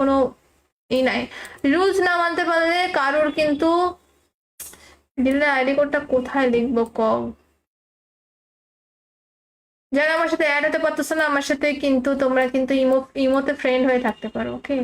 কোনো নাই, রুলস না মানতে পারলে কারোর কিন্তু গিল্ডের আইডি কোডটা কোথায় লিখবো কও। যারা আমার সাথে অ্যাড হতে পারতেছো না আমার সাথে কিন্তু তোমরা কিন্তু ইমোতে ফ্রেন্ড হয়ে থাকতে পারো, ওকে?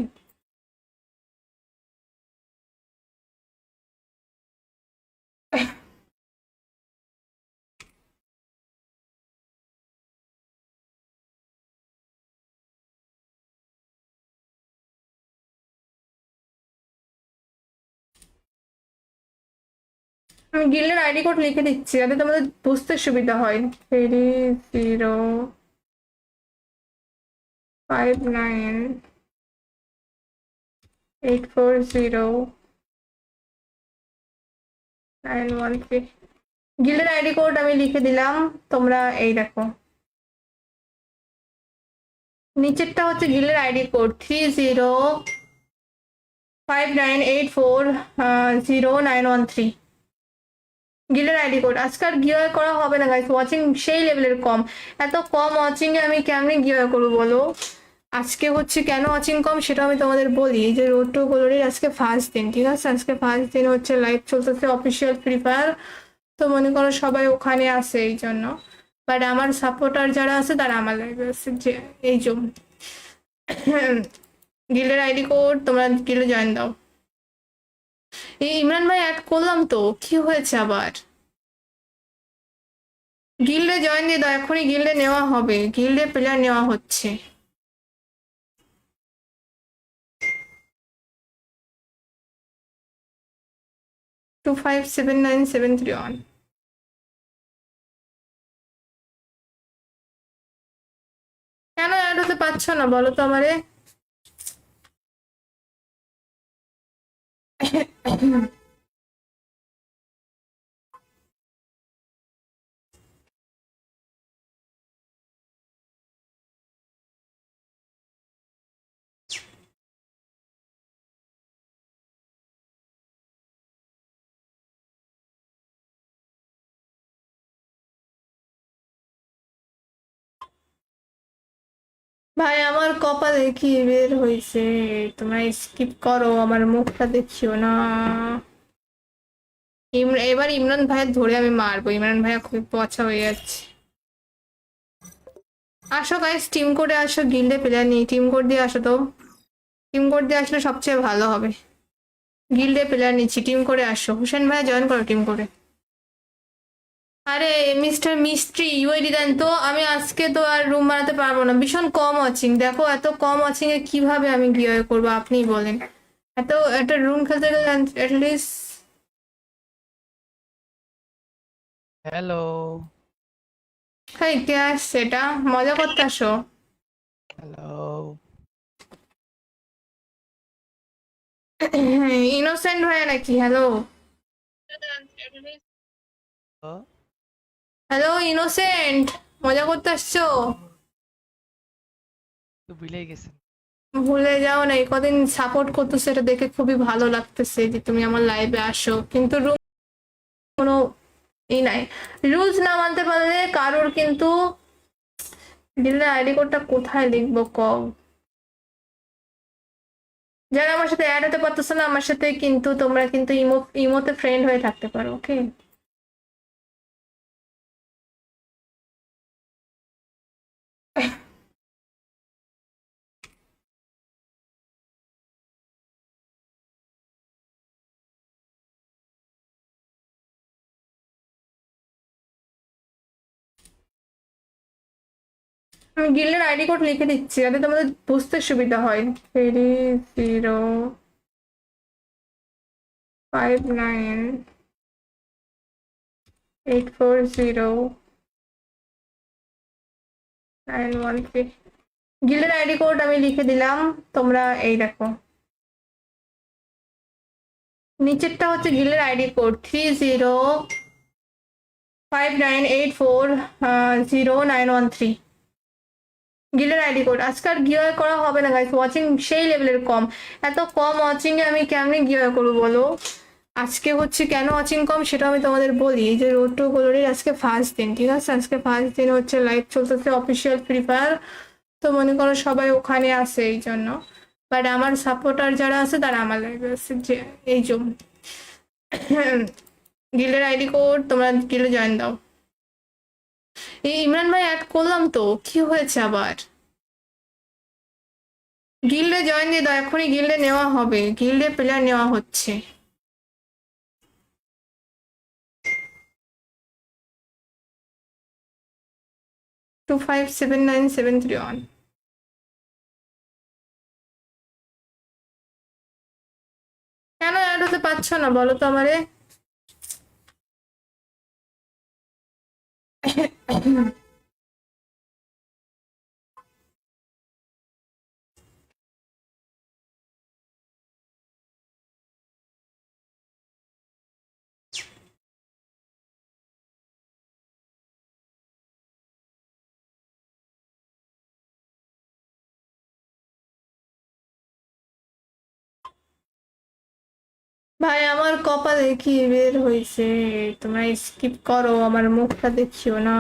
আমি গিল্ডের আইডি কোড লিখে দিচ্ছি যাতে তোমাদের বুঝতে সুবিধা হয়। 3059840913। গিল্ডের আইডি কোড আমি লিখে দিলাম, তোমরা এই দেখো নিচেরটা হচ্ছে গিল্ডের আইডি কোড 3059840913। গিল্ডের আইডি কোড। আজকাল গিওয়ে করা হবে না গাইস, ওয়াচিং সেই লেভেলের কম। এত কম ওয়াচিং এ আমি কেমনে গিওয়ে করবো বলো? আজকে হচ্ছে কেন ওয়াচিং কম সেটা আমি তোমাদের বলি। এই যে রোড টু গ্লোরির আজকে ফার্স্ট দিন, ঠিক আছে? আজকে ফার্স্ট দিন হচ্ছে লাইভ চলতেছে অফিসিয়াল ফ্রি ফায়ার, তো মনে করো সবাই ওখানে আছে এই জন্য। বাট আমার সাপোর্টার যারা আছে তারা আমার লাইভে আছে, যে এই জন্য গিল্ডের আইডি কোড তোমরা গিল্ডে জয়েন দাও। এই ইমরান ভাই অ্যাড করলাম তো, কি হয়েছে আবার? গিল্ডে জয়েন দিয়ে দাও, এখনই গিল্ডে নেওয়া হবে, গিল্ডে প্লেয়ার নেওয়া হচ্ছে। টু 579 731। কেন অ্যাড হতে পারছো না বলো তো আমারে? ভাই আমার কপালে কি বের হয়েছে? তোমরা স্কিপ করো, আমার মুখটা দেখিও না। এবার ইমরান ভাইয়ের ধরে আমি মারবো, ইমরান ভাইয়া খুবই পচা হয়ে যাচ্ছে। আসো গাইস, টিম কোডে আসো, গিল্ডে প্লেয়ার নেই, টিম কোড দিয়ে আসো তো। টিম কোড দিয়ে আসলে সবচেয়ে ভালো হবে। গিল্ডে প্লেয়ার নিচ্ছি, টিম করে আসো। হোসেন ভাই জয়েন করো টিম করে। আরে মিস্টার মিস্ট্রি ইউআইডি দেন তো, আমি আজকে তো আর রুম বানাতে পারবো না, ভীষণ কম ওয়াচিং। দেখো এত কম ওয়াচিং এ কিভাবে আমি গিয়ে করবো আপনিই বলেন। এত একটা রুম খেলতে গেলে অ্যাটলিস্ট। হ্যালো। হাই, কে আসছে? এটা মজা করতে আসো। হ্যালো। ইনোসেন্ট ভাইয়া নাকি? হ্যালো হ্যালো ইনোসেন্ট, মজা করতে আসছো? তো ভুলেই গেছেন। ভুলে যাও না, এই কদিন সাপোর্ট করতেছো এটা দেখে খুবই ভালো লাগতেছে যে তুমি আমার লাইভে আসো, কিন্তু রুম কোনো নাই, রুলস না মানতে পারলে কারোর কিন্তু গিল্ডের আইডি কোডটা কোথায় লিখবো কও। যারা আমার সাথে অ্যাড হতে পারতেছো না আমার সাথে কিন্তু তোমরা কিন্তু ইমোতে ফ্রেন্ড হয়ে থাকতে পারো, ওকে? আমি গিল্ডের আইডি কোড লিখে দিচ্ছি যাতে তোমাদের বুঝতে সুবিধা হয়। 3059840913। গিল্ডের আইডি কোড আমি লিখে দিলাম, তোমরা এই দেখো নিচেরটা হচ্ছে গিল্ডের আইডি কোড 3059840913। গিল্ডের আইডি কোড। আজকাল গিওয়ে করা হবে না গাইস, ওয়াচিং সেই লেভেলের কম। এত কম ওয়াচিং এ আমি কেমনে গিওয়ে করবো বলো? আজকে হচ্ছে কেন ওয়াচিং কম সেটা আমি তোমাদের বলি। এই যে রোড টু গ্লোরির আজকে ফার্স্ট দিন, ঠিক আছে? আজকে ফার্স্ট দিন হচ্ছে লাইভ চলতেছে অফিসিয়াল ফ্রি ফায়ার, তো মনে করো সবাই ওখানে আছে এই জন্য। বাট আমার সাপোর্টার যারা আছে তারা আমার লাইভে আছে, যে এই যে গিল্ডের আইডি কোড, তোমরা গিল্ডে জয়েন দাও। এই ইমরান ভাই অ্যাড করলাম তো, কি হয়েছে আবার? গিল্ডে জয়েন দিয়ে দাও, এখনই গিল্ডে নেওয়া হবে, গিল্ডে প্লেয়ার নেওয়া হচ্ছে। টু 579 731। কেন অ্যাড হতে পারছো না বলো তো আমারে? ভাই আমার কপালে কি বের হয়েছে? তোমরা স্কিপ করো, আমার মুখটা দেখিও না।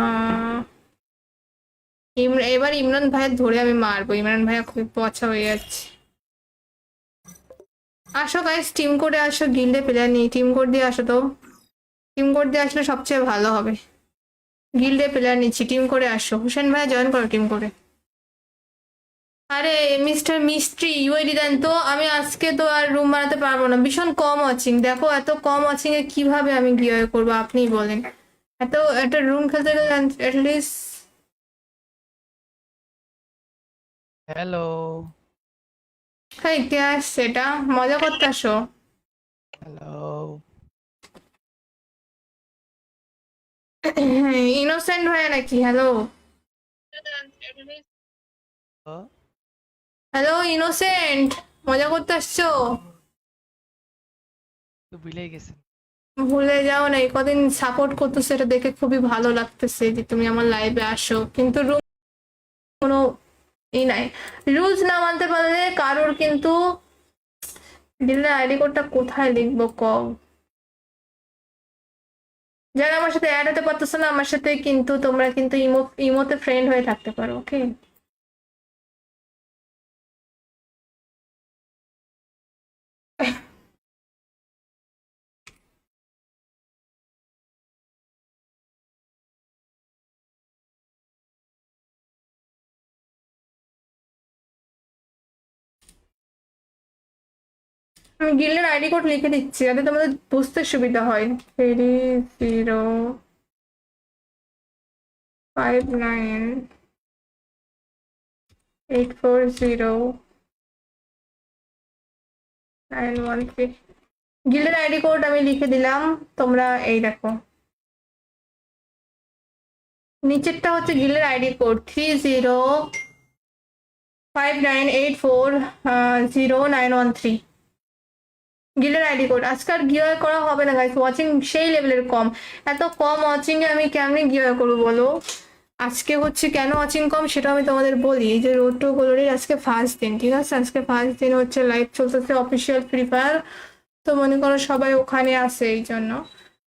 এবার ইমরান ভাইয়ের ধরে আমি মারবো, ইমরান ভাইয়া খুব পচা হয়ে যাচ্ছে। আসো গাইস, টিম কোডে আসো, গিল্ডে প্লেয়ার নেই, টিম কোড দিয়ে আসো তো। টিম কোড দিয়ে আসলে সবচেয়ে ভালো হবে। গিল্ডে প্লেয়ার নিচ্ছি, টিম করে আসো। হোসেন ভাইয়া জয়েন করো টিম করে। আরে মিস্টার মিস্ট্রি ইউআইডি দেন তো, আমি আজকে তো আর রুম বানাতে পারবো না, ভীষণ কম ওয়াচিং। দেখো এত কম ওয়াচিং এ কিভাবে আমি গিয়ে করবো আপনিই বলেন। এত একটা রুম খেলতে গেলে অ্যাটলিস্ট। হ্যালো হ্যাঁ, কে আসছে এটা? মজা করতে আসো। হ্যালো ইনোসেন্ট ভাইয়া নাকি? হ্যালো হ্যালো ইনোসেন্ট, মজা করতে আসছো? তো ভুলেই গেছেন। ভুলে যাও না, এই কদিন সাপোর্ট করতেছো, এটা দেখে খুবই ভালো লাগতেছে যে তুমি আমার লাইভে আসো, কিন্তু কোনো ই নাই। রুলস না মানতে পারলে কারোর কিন্তু দিলে আইডি কোডটা কোথায় লিখবো কও? যারা আমার সাথে অ্যাড হতে পারতেছো না আমার সাথে, কিন্তু তোমরা কিন্তু ইমোতে ফ্রেন্ড হয়ে থাকতে পারো, ওকে? আমি গিল্ডের আইডি কোড লিখে দিচ্ছি যাতে তোমাদের বুঝতে সুবিধা হয়। 3059840913। গিল্ডের আইডি কোড আমি লিখে দিলাম, তোমরা এই দেখো, নিচেরটা হচ্ছে গিল্ডের আইডি কোড 3059840913। গিল্ডের আইডি কোড। আজকাল গিওয়ে করা হবে না গাইস, ওয়াচিং সেই লেভেলের কম। এত কম ওয়াচিং এ আমি কেমনে গিওয়ে করবো বলো? আজকে হচ্ছে কেন ওয়াচিং কম সেটা আমি তোমাদের বলি। এই যে রোড টু গ্লোরির আজকে ফার্স্ট দিন, ঠিক আছে? আজকে ফার্স্ট দিন হচ্ছে লাইভ চলতেছে অফিসিয়াল ফ্রি ফায়ার, তো মনে করো সবাই ওখানে আছে এই জন্য।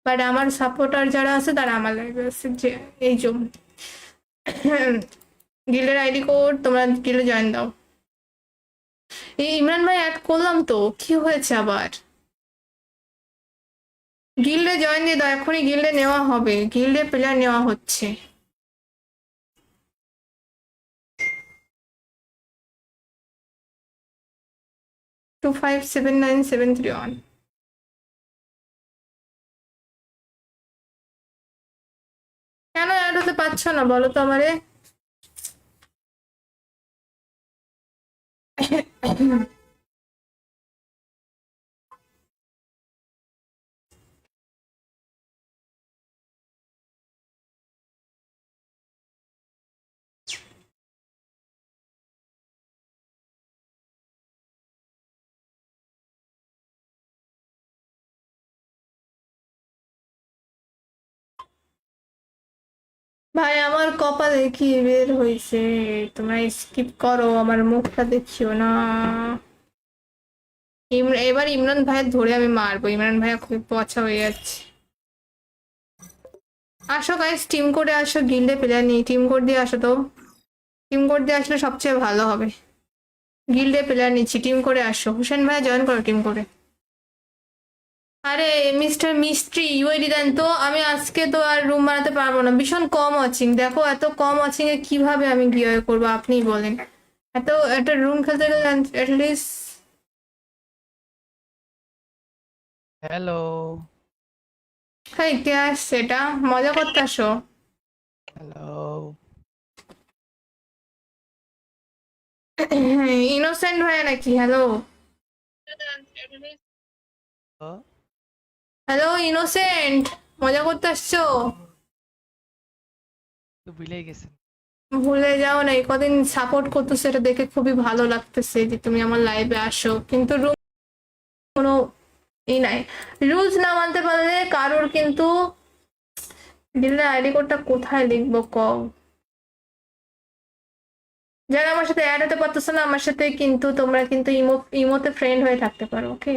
বাট আমার সাপোর্টার যারা আছে তারা আমার লাইভে আছে, যে এই যে গিল্ডের আইডি কোড, তোমরা গিল্ডে জয়েন দাও। এই ইমরান ভাই অ্যাড করলাম তো, কি হয়েছে আবার? গিল্ডে জয়েন দিয়ে দাও, এখনই গিল্ডে নেওয়া হবে, গিল্ডে প্লেয়ার নেওয়া হচ্ছে। টু 579 731। কেন অ্যাড হতে পারছো না বলো তো আমারে? ভাই আমার কপালে কি বের হয়েছে? তোমরা স্কিপ করো, আমার মুখটা দেখিও না। এবার ইমরান ভাইয়ের ধরে আমি মারবো, ইমরান ভাইয়া খুব পচা হয়ে যাচ্ছে। আসো গাইস, টিম কোডে আসো, গিল্ডে প্লেয়ার নেই, টিম কোড দিয়ে আসো তো। টিম কোড দিয়ে আসলে সবচেয়ে ভালো হবে। গিল্ডে প্লেয়ার নিচ্ছি, টিম করে আসো। হোসেন ভাই জয়েন করো টিম করে। আরে মিস্টার মিস্ট্রি ইউআইডি দেন তো, আমি আজকে তো আর রুম বানাতে পারবো না, ভীষণ কম ওয়াচিং। দেখো এত কম ওয়াচিং এ কিভাবে আমি গিয়ে করবো আপনিই বলেন। এত একটা রুম খেলতে গেলে অ্যাটলিস্ট। হ্যালো হ্যাঁ কে আসছে এটা? মজা করতে আসো। হ্যালো ইনোসেন্ট ভাই নাকি? হ্যালো হ্যালো ইনোসেন্ট, মজা করতে আসছো? তো ভুলেই গেছেন। ভুলে যাও না, এই কদিন সাপোর্ট করতেছো, এটা দেখে খুবই ভালো লাগতেছে যে তুমি আমার লাইভে আসো, কিন্তু কোনো ই নাই। রুলস না মানতে পারলে কারোর কিন্তু দিলে আইডি কোডটা কোথায় লিখবো কও? যারা আমার সাথে অ্যাড হতে পারতেছো না আমার সাথে, কিন্তু তোমরা কিন্তু ইমোতে ফ্রেন্ড হয়ে থাকতে পারো, ওকে?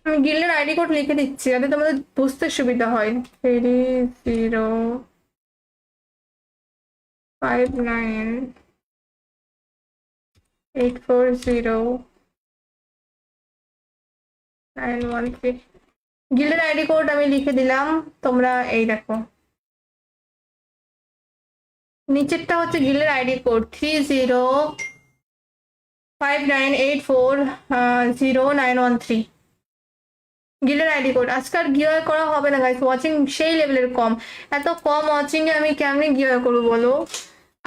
আমি গিল্ডের আইডি কোড লিখে দিচ্ছি যাতে তোমাদের বুঝতে সুবিধা হয়। 3059840913। গিল্ডের আইডি কোড আমি লিখে দিলাম, তোমরা এই দেখো। নিচেরটা হচ্ছে গিল্ডের আইডি কোড 3059840913। গিল্ডের আইডি কোড। আজকাল গিওয়ে করা হবে না গাইস, ওয়াচিং সেই লেভেলের কম। এত কম ওয়াচিং এ আমি কেমনে গিওয়ে করবো বলো?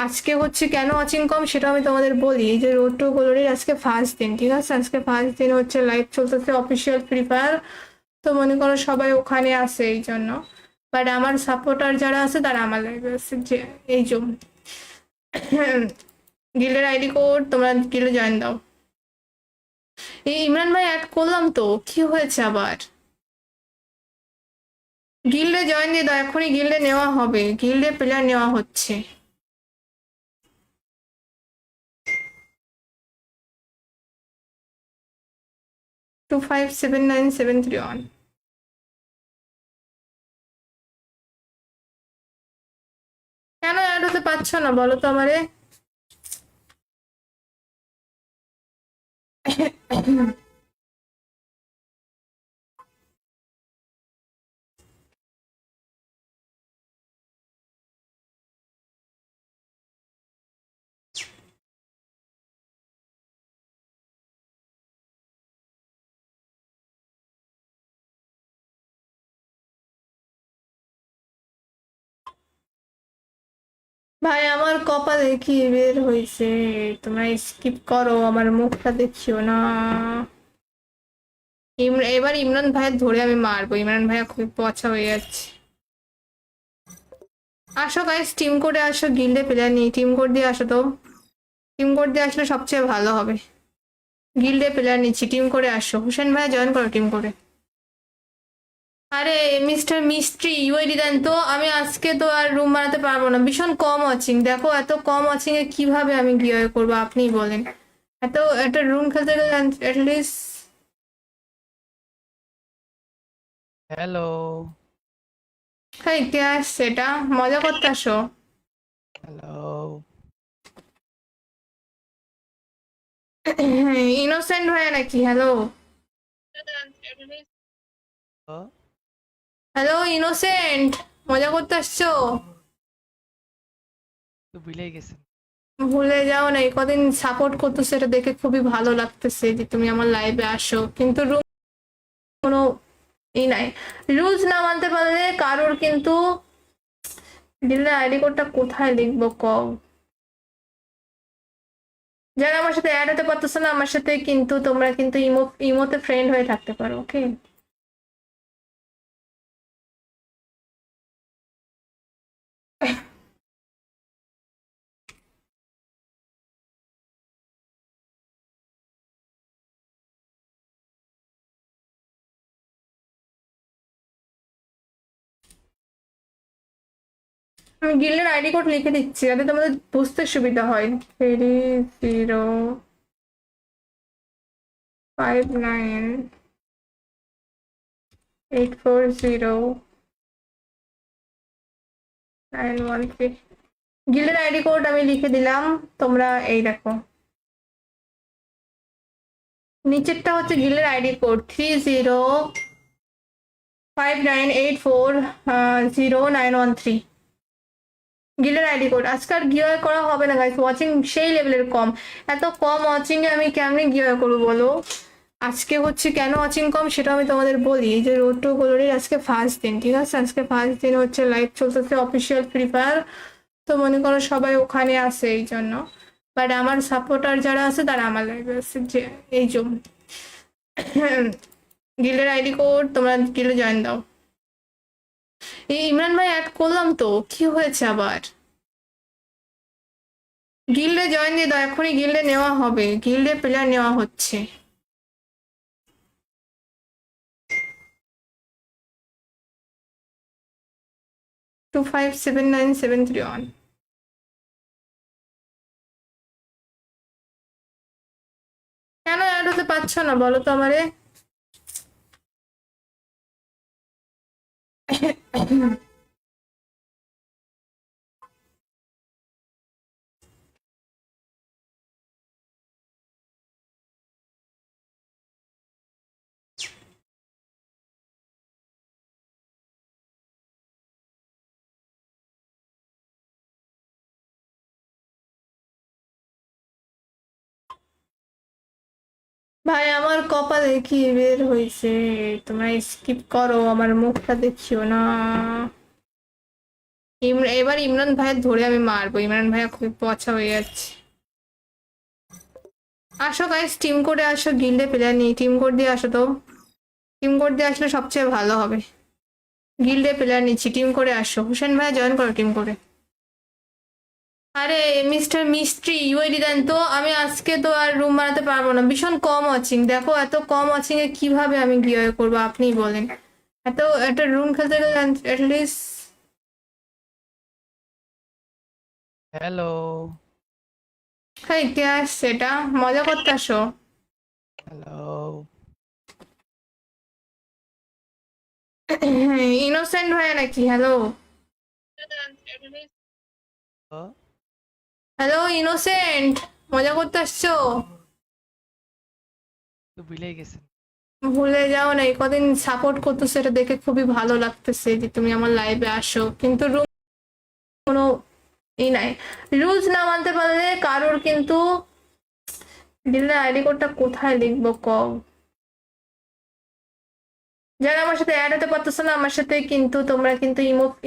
আজকে হচ্ছে কেন ওয়াচিং কম সেটা আমি তোমাদের বলি। এই যে রোড টু গ্লোরির আজকে ফার্স্ট দিন, ঠিক আছে? আজকে ফার্স্ট দিন হচ্ছে লাইভ চলতেছে অফিসিয়াল ফ্রি ফায়ার, তো মনে করো সবাই ওখানে আছে এই জন্য। বাট আমার সাপোর্টার যারা আছে তারা আমার লাইভে আছে, যে এই জন্য। গিল্ডের আইডি কোড, তোমরা গিল্ডে জয়েন দাও। এই ইমরান ভাই অ্যাড করলাম তো, কি হয়েছে আবার? গিল্ডে জয়েন দিয়ে দাও, এখনই গিল্ডে নেওয়া হবে, গিল্ডে প্লেয়ার নেওয়া হচ্ছে। টু 579 731। কেন অ্যাড হতে পারছো না বলো তো আমারে? ভাই আমার কপালে কি বের হয়েছে? তোমরা স্কিপ করো, আমার মুখটা দেখিও না। এবার ইমরান ভাইয়ের ধরে আমি মারবো, ইমরান ভাইয়া খুব পচা হয়ে যাচ্ছে। আসো গাইস, টিম কোডে আসো, গিল্ডে প্লেয়ার নেই, টিম কোড দিয়ে আসো তো। টিম কোড দিয়ে আসলে সবচেয়ে ভালো হবে। গিল্ডে প্লেয়ার নিচ্ছি, টিম করে আসো। হোসেন ভাই জয়েন করো টিম করে। আরে মিস্টার মিস্ট্রি ইউআইডি দেন তো, আমি আজকে তো আর রুম বানাতে পারবো না, ভীষণ কম ওয়াচিং। দেখো এত কম ওয়াচিং এ কিভাবে আমি গিয়ে করবো আপনিই বলেন। এত একটা রুম খেলতে গেলে অ্যাটলিস্ট। হ্যালো হ্যাঁ কে আসছে এটা? মজা করতে আসো। হ্যালো ইনোসেন্ট ভাই নাকি? হ্যালো হ্যালো ইনোসেন্ট, মজা করতে আসছো? তো ভুলেই গেছেন। ভুলে যাও না, এই কদিন সাপোর্ট করতেছো, এটা দেখে খুবই ভালো লাগতেছে যে তুমি আমার লাইভে আসো, কিন্তু কোনো ই নাই। রুলস না মানতে পারলে কারোর কিন্তু দিলে আইডি কোডটা কোথায় লিখবো কও? যারা আমার সাথে অ্যাড হতে পারতেছো না আমার সাথে, কিন্তু তোমরা কিন্তু ইমোতে ফ্রেন্ড হয়ে থাকতে পারো, ওকে? আমি গিল্ডের আইডি কোড লিখে দিচ্ছি যাতে তোমাদের বুঝতে সুবিধা হয়। 3059840913 গিল্ডের আইডি কোড আমি লিখে দিলাম, তোমরা এই দেখো। নিচেরটা হচ্ছে গিল্ডের আইডি কোড 3059840913 গিল্ডের আইডি কোড। আজকাল গিওয়ে করা হবে না গাইস, ওয়াচিং সেই লেভেলের কম। এত কম ওয়াচিং এ আমি কেমনে গিওয়ে করবো বলো। আজকে হচ্ছে কেন ওয়াচিং কম সেটা আমি তোমাদের বলি। এই যে রোড টু গ্লোরির আজকে ফার্স্ট দিন, ঠিক আছে? আজকে ফার্স্ট দিন হচ্ছে লাইভ চলতেছে অফিসিয়াল ফ্রি ফায়ার। তো মনে করো সবাই ওখানে আছে এই জন্য, বাট আমার সাপোর্টার যারা আছে তারা আমার লাইভে আছে। যে এই জন্য গিল্ডের আইডি কোড, তোমরা গিল্ডে জয়েন দাও। এই ইমরান ভাই অ্যাড করলাম তো, কি হয়েছে আবার? গিল্ডে জয়েন দিয়ে দাও, এখনই গিল্ডে নেওয়া হবে, গিল্ডে প্লেয়ার নেওয়া হচ্ছে। টু 579 731 কেন অ্যাড হতে পারছো না বলো তো আমারে? ভাই আমার কপালে কি বের হয়েছে? তোমরা স্কিপ করো, আমার মুখটা দেখিও না। এবার ইমরান ভাইয়ের ধরে আমি মারবো, ইমরান ভাইয়া খুব পচা হয়ে যাচ্ছে। আসো গাইস, টিম কোডে আসো, গিল্ডে প্লেয়ার নেই, টিম কোড দিয়ে আসো তো। টিম কোড দিয়ে আসলে সবচেয়ে ভালো হবে। গিল্ডে প্লেয়ার নিচ্ছি, টিম করে আসো। হোসেন ভাই জয়েন করো টিম করে। আরে মিস্টার মিস্ট্রি ইউআইডি দেন তো, আমি আজকে তো আর রুম বানাতে পারবো না, ভীষণ কম ওয়াচিং। দেখো এত কম ওয়াচিং এ কিভাবে আমি গিয়ে করবো আপনিই বলেন। এত একটা রুম খেলতে গেলে অ্যাটলিস্ট। হ্যালো হ্যাঁ, কে আসছে এটা? মজা করতে আসো। হ্যালো ইনোসেন্ট ভাইয়া নাকি? হ্যালো হ্যালো ইনোসেন্ট, মজা করতে আসছো? তো ভুলেই গেছেন। ভুলে যাও না, এই কদিন সাপোর্ট করতেছো, এটা দেখে খুবই ভালো লাগতেছে যে তুমি আমার লাইভে আসো, কিন্তু কোনো ই নাই। রুলস না মানতে পারলে কারোর কিন্তু গিল্ডের আইডি কোডটা কোথায় লিখবো কও? যারা আমার সাথে অ্যাড হতে পারতেছো না আমার সাথে, কিন্তু তোমরা কিন্তু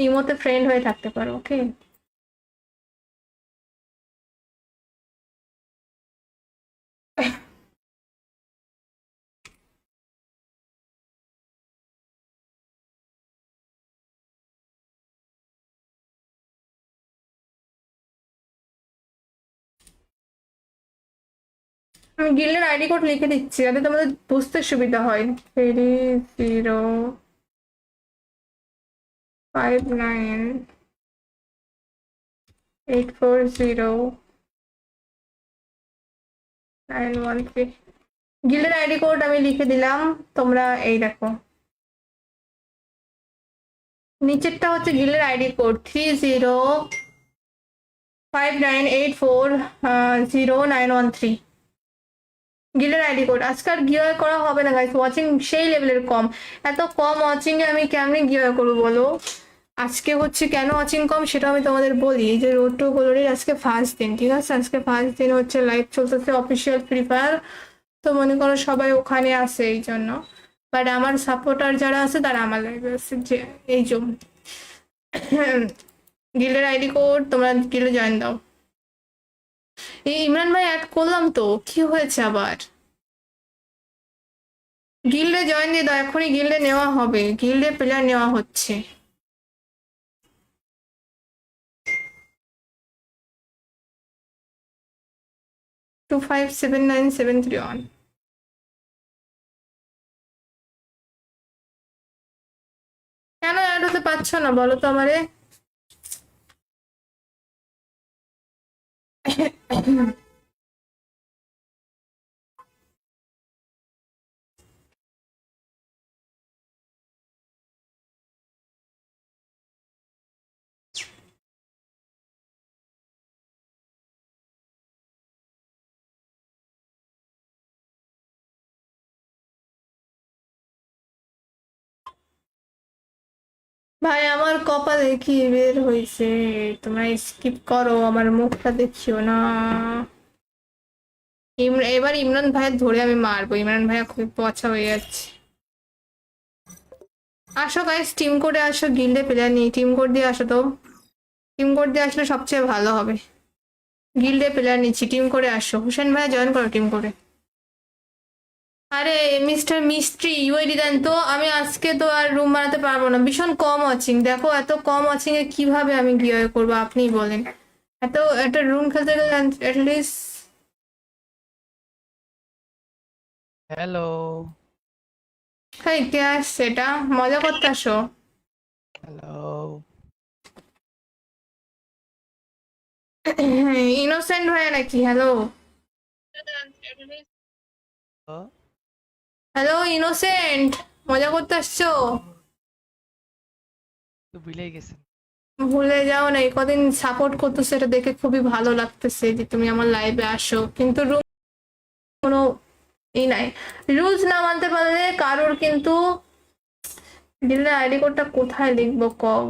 ইমোতে ফ্রেন্ড হয়ে থাকতে পারো, ওকে? আমি গিল্ডের আইডি কোড লিখে দিচ্ছি যাতে তোমাদের বুঝতে সুবিধা হয়। 3059840913 গিল্ডের আইডি কোড আমি লিখে দিলাম, তোমরা এই দেখো। নিচেরটা হচ্ছে গিল্ডের আইডি কোড 3059840913 গিল্ডের আইডি কোড। আজকাল গিওয়ে করা হবে না গাইস, ওয়াচিং সেই লেভেলের কম। এত কম ওয়াচিং এ আমি কেমনে গিওয়ে করবো বলো। আজকে হচ্ছে কেন ওয়াচিং কম সেটা আমি তোমাদের বলি। এই যে রোড টু গ্লোরির আজকে ফার্স্ট দিন, ঠিক আছে? আজকে ফার্স্ট দিন হচ্ছে লাইভ চলতেছে অফিসিয়াল ফ্রি ফায়ার। তো মনে করো সবাই ওখানে আছে এই জন্য, বাট আমার সাপোর্টার যারা আছে তারা আমার লাইভে আছে। যে এই জন্য গিল্ডের আইডি কোড, তোমরা গিল্ডে জয়েন দাও। এই ইমরান ভাই অ্যাড করলাম তো, কি হয়েছে আবার? গিল্ডে জয়েন দিয়ে দাও, এখনই গিল্ডে নেওয়া হবে, গিল্ডে প্লেয়ার নেওয়া হচ্ছে। টু 579 731 কেন অ্যাড হতে পারছো না বলো তো আমারে? ভাই আমার কপালে কি বের হয়েছে? তোমরা স্কিপ করো, আমার মুখটা দেখিও না। এবার ইমরান ভাইয়ের ধরে আমি মারবো। ইমরান ভাইয়া খুবই পচা হয়ে যাচ্ছে। আসো গাইস, টিম কোডে আসো, গিল্ডে প্লেয়ার নেই, টিম কোড দিয়ে আসো তো। টিম কোড দিয়ে আসলে সবচেয়ে ভালো হবে। গিল্ডে প্লেয়ার নিচ্ছি, টিম করে আসো। হোসেন ভাইয়া জয়েন করো টিম করে। আরে মিস্টার মিস্ট্রি ইউআইডি দেন তো। আমি আজকে তো আর রুম বানাতে পারবো না, ভীষণ কম ওয়াচিং। দেখো এত কম ওয়াচিং এ কিভাবে আমি গিয়ে করবো আপনিই বলেন। এত একটা রুম খেলতে গেলে অ্যাটলিস্ট। হ্যালো হ্যাঁ, কে আসছে? এটা মজা করতে আসো। হ্যালো ইনোসেন্ট ভাইয়া নাকি? হ্যালো হ্যালো ইনোসেন্ট, মজা করতে আসছো? তো ভুলেই গেছেন। ভুলে যাও না, এই কদিন সাপোর্ট করতেছো, এটা দেখে খুবই ভালো লাগতেছে যে তুমি আমার লাইভে আসো। কিন্তু কোনো ই নাই, রুলস না মানতে পারলে কারোর কিন্তু। ডিলের আইডি কোডটা কোথায় লিখবো কও?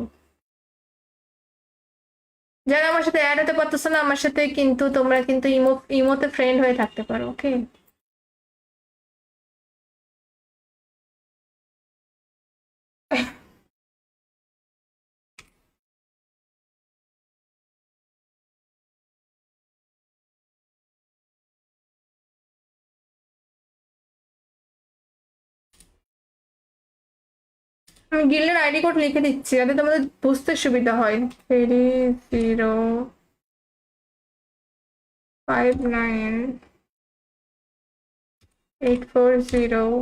যারা আমার সাথে অ্যাড হতে পারতেছো না আমার সাথে, কিন্তু তোমরা কিন্তু ইমোতে ফ্রেন্ড হয়ে থাকতে পারো, ওকে? আমি গিল্ডের আইডি কোড লিখে দিচ্ছি যাতে তোমাদের বুঝতে সুবিধা হয়। 3059840913।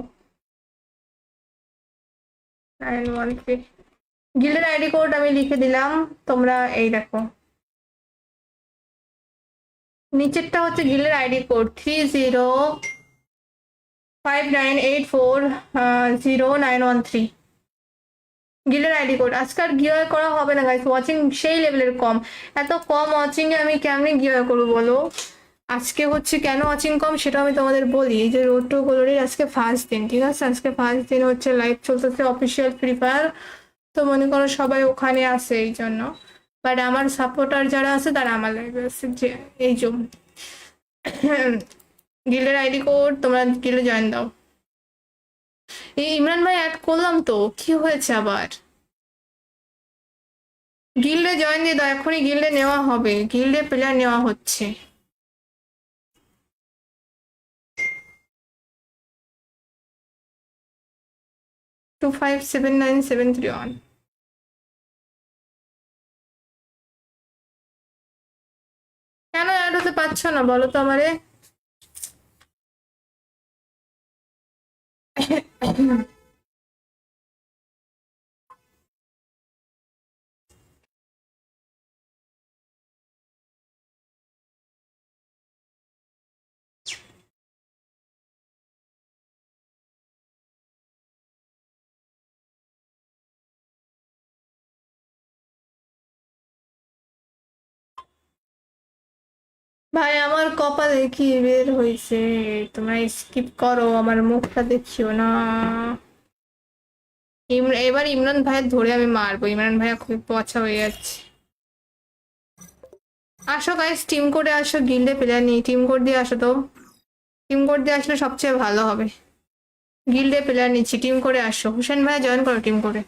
গিল্ডের আইডি কোড আমি লিখে দিলাম, তোমরা এই দেখো। নিচেরটা হচ্ছে গিল্ডের আইডি কোড 3059840913। গিল্ডের আইডি কোড। আজকাল গিওয়ে করা হবে না গাইস, ওয়াচিং সেই লেভেলের কম। এত কম ওয়াচিং এ আমি কেমনে গিওয়ে করবো বলো? আজকে হচ্ছে কেন ওয়াচিং কম সেটা আমি তোমাদের বলি। এই যে রোড টু গ্লোরির আজকে ফার্স্ট দিন, ঠিক আছে? আজকে ফার্স্ট দিন হচ্ছে লাইভ চলতেছে অফিসিয়াল ফ্রি ফায়ার। তো মনে করো সবাই ওখানে আছে এই জন্য। বাট আমার সাপোর্টার যারা আছে তারা আমার লাইভে আছে, যে এই জন্য। গিল্ডের আইডি কোড, তোমরা গিল্ডে জয়েন দাও। এই ইমরান ভাই অ্যাড করলাম তো, কি হয়েছে আবার? গিল্ডে জয়েন দিয়ে দাও, এখনই গিল্ডে নেওয়া হবে, গিল্ডে প্লেয়ার নেওয়া হচ্ছে। টু 579 731। কেন অ্যাড হতে পারছো না বলো তো আমারে? ভাই আমার কপালে কি বের হয়েছে? তোমরা স্কিপ করো, আমার মুখটা দেখিও না। এবার ইমরান ভাইয়ের ধরে আমি মারবো। ইমরান ভাইয়া খুবই পচা হয়ে যাচ্ছে। আসো গাইস, টিম কোডে আসো, গিল্ডে প্লেয়ার নেই, টিম কোড দিয়ে আসো তো। টিম কোড দিয়ে আসলে সবচেয়ে ভালো হবে। গিল্ডে প্লেয়ার নিচ্ছি, টিম করে আসো। হোসেন ভাইয়া জয়েন করো টিম করে।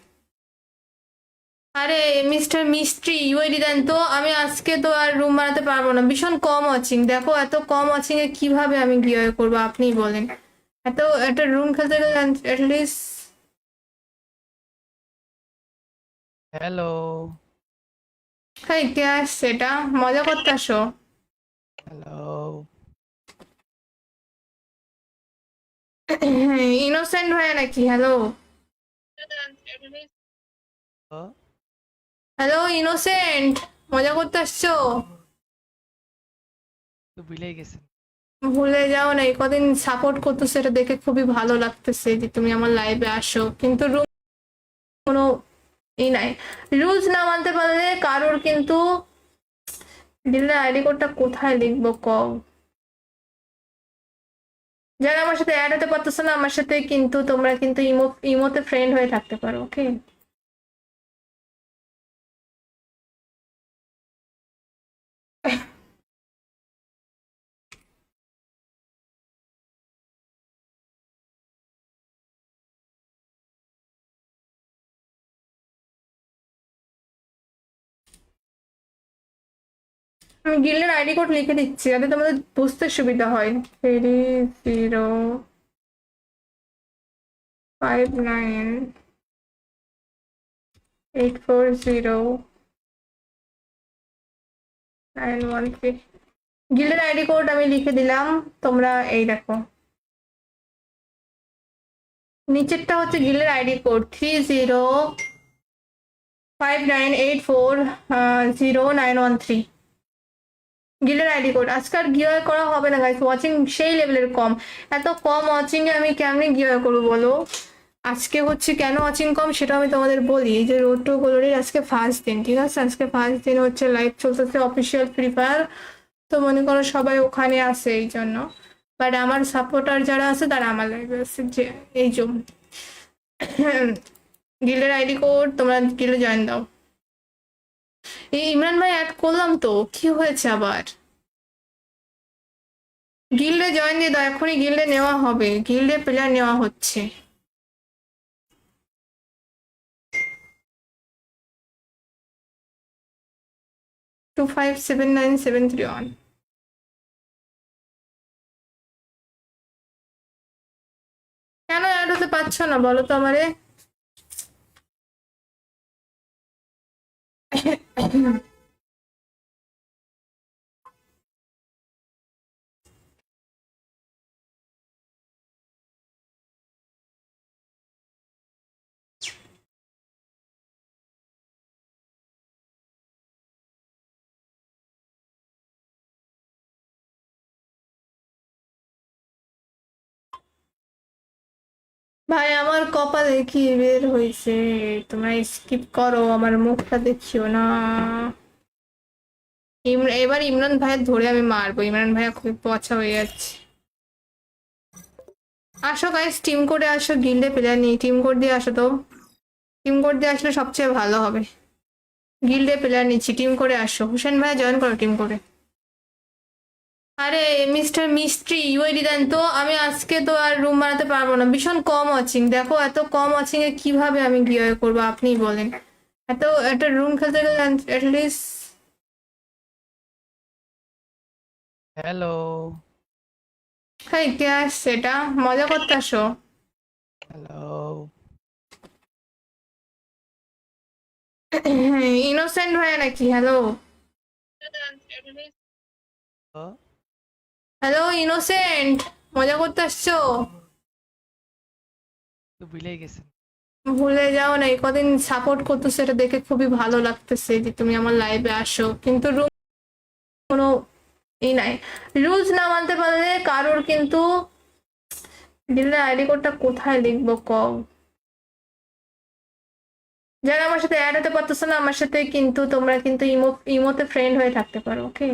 আরে মিস্টার মিস্ট্রি ইউআইডি দেন তো। আমি আজকে তো আর রুম বানাতে পারবো না, ভীষণ কম ওয়াচিং। দেখো এত কম ওয়াচিং এ কিভাবে আমি গিয়ে করবো আপনিই বলেন। এত একটা রুম খেলতে গেলে অ্যাটলিস্ট। হ্যালো হ্যাঁ, কে আসছে? এটা মজা করতে আসো। হ্যালো ইনোসেন্ট ভাইয়া নাকি? হ্যালো হ্যালো ইনোসেন্ট, মজা করতে আসছো? তো ভুলেই গেছেন। ভুলে যাও না, এই কদিন সাপোর্ট করতো, সেটা দেখে খুবই ভালো লাগতেছে যে তুমি আমার লাইভে আসো, কিন্তু কোনো নাই, রুলস না মানতে পারলে কারোর কিন্তু ডিলার আইডি কোডটা কোথায় লিখবো কও। যারা আমার সাথে অ্যাড হতে পারতেছো না আমার সাথে, কিন্তু তোমরা কিন্তু ইমোতে ফ্রেন্ড হয়ে থাকতে পারো, ওকে। আমি গিল্ডের আইডি কোড লিখে দিচ্ছি যাতে তোমাদের বুঝতে সুবিধা হয়। 3059840913 গিল্ডের আইডি কোড আমি লিখে দিলাম, তোমরা এই দেখো, নিচেরটা হচ্ছে গিল্ডের আইডি কোড 3059840913 গিল্ডের আইডি কোড। আজকাল গিওয়ে করা হবে না গাইস, ওয়াচিং সেই লেভেলের কম, এত কম ওয়াচিং এ আমি কেমনি গিওয়ে করবো বলো। আজকে হচ্ছে কেন ওয়াচিং কম সেটা আমি তোমাদের বলি। এই যে রোড টু গ্লোরির আজকে ফার্স্ট দিন, ঠিক আছে, আজকে ফার্স্ট দিন হচ্ছে লাইভ চলতেছে অফিসিয়াল ফ্রি ফায়ার, তো মনে করো সবাই ওখানে আছে এই জন্য, বাট আমার সাপোর্টার যারা আছে তারা আমার লাইভে আছে, যে এই জন্য গিল্ডের আইডি কোড, তোমরা গিল্ডে জয়েন দাও। এই ইমরান ভাই অ্যাড করলাম তো, কি হয়েছে আবার? গিল্ডে জয়েন দিয়ে দাও, এখনই গিল্ডে নেওয়া হবে, গিল্ডে প্লেয়ার নেওয়া হচ্ছে। টু 579 731 কেন অ্যাড হতে পারছো না বলো তো আমারে? ভাই আমার কপালে কি বের হয়েছে, তোমরা স্কিপ করো, আমার মুখটা দেখিও না। এবার ইমরান ভাইয়ের ধরে আমি মারবো, ইমরান ভাইয়া খুব পচা হয়ে যাচ্ছে। আসো গাইস, টিম কোডে আসো, গিল্ডে প্লেয়ার নেই, টিম কোড দিয়ে আসো তো, টিম কোড দিয়ে আসলে সবচেয়ে ভালো হবে। গিল্ডে প্লেয়ার নিচ্ছি, টিম করে আসো, হোসেন ভাই জয়েন করো টিম করে। আরে মিস্টার মিস্ট্রি ইউআইডি দেন তো, আমি আজকে তো আর রুম বানাতে পারবো না, ভীষণ কম ওয়াচিং, দেখো এত কম ওয়াচিং এ কিভাবে আমি গিয়ে করবো আপনিই বলেন। এত একটা রুম খেলতে গেলে অ্যাটলিস্ট। হ্যালো। হ্যাঁ, কে আসছে এটা? মজা করতে আসো। হ্যালো। ইনোসেন্ট ভাইয়া নাকি? হ্যালো হ্যালো ইনোসেন্ট, মজা করতে আসছো? তো ভুলেই গেছেন। ভুলে যাও না, এই কদিন সাপোর্ট করতো, সেটা দেখে খুবই ভালো লাগতেছে যে তুমি আমার লাইভে আসো, কিন্তু কোনো নাই, রুলস না মানতে পারলে কারোর কিন্তু ডিলার আইডি কোডটা কোথায় লিখবো কও। যারা আমার সাথে অ্যাড হতে পারতেছো না আমার সাথে, কিন্তু তোমরা কিন্তু ইমোতে ফ্রেন্ড হয়ে থাকতে পারো, ওকে।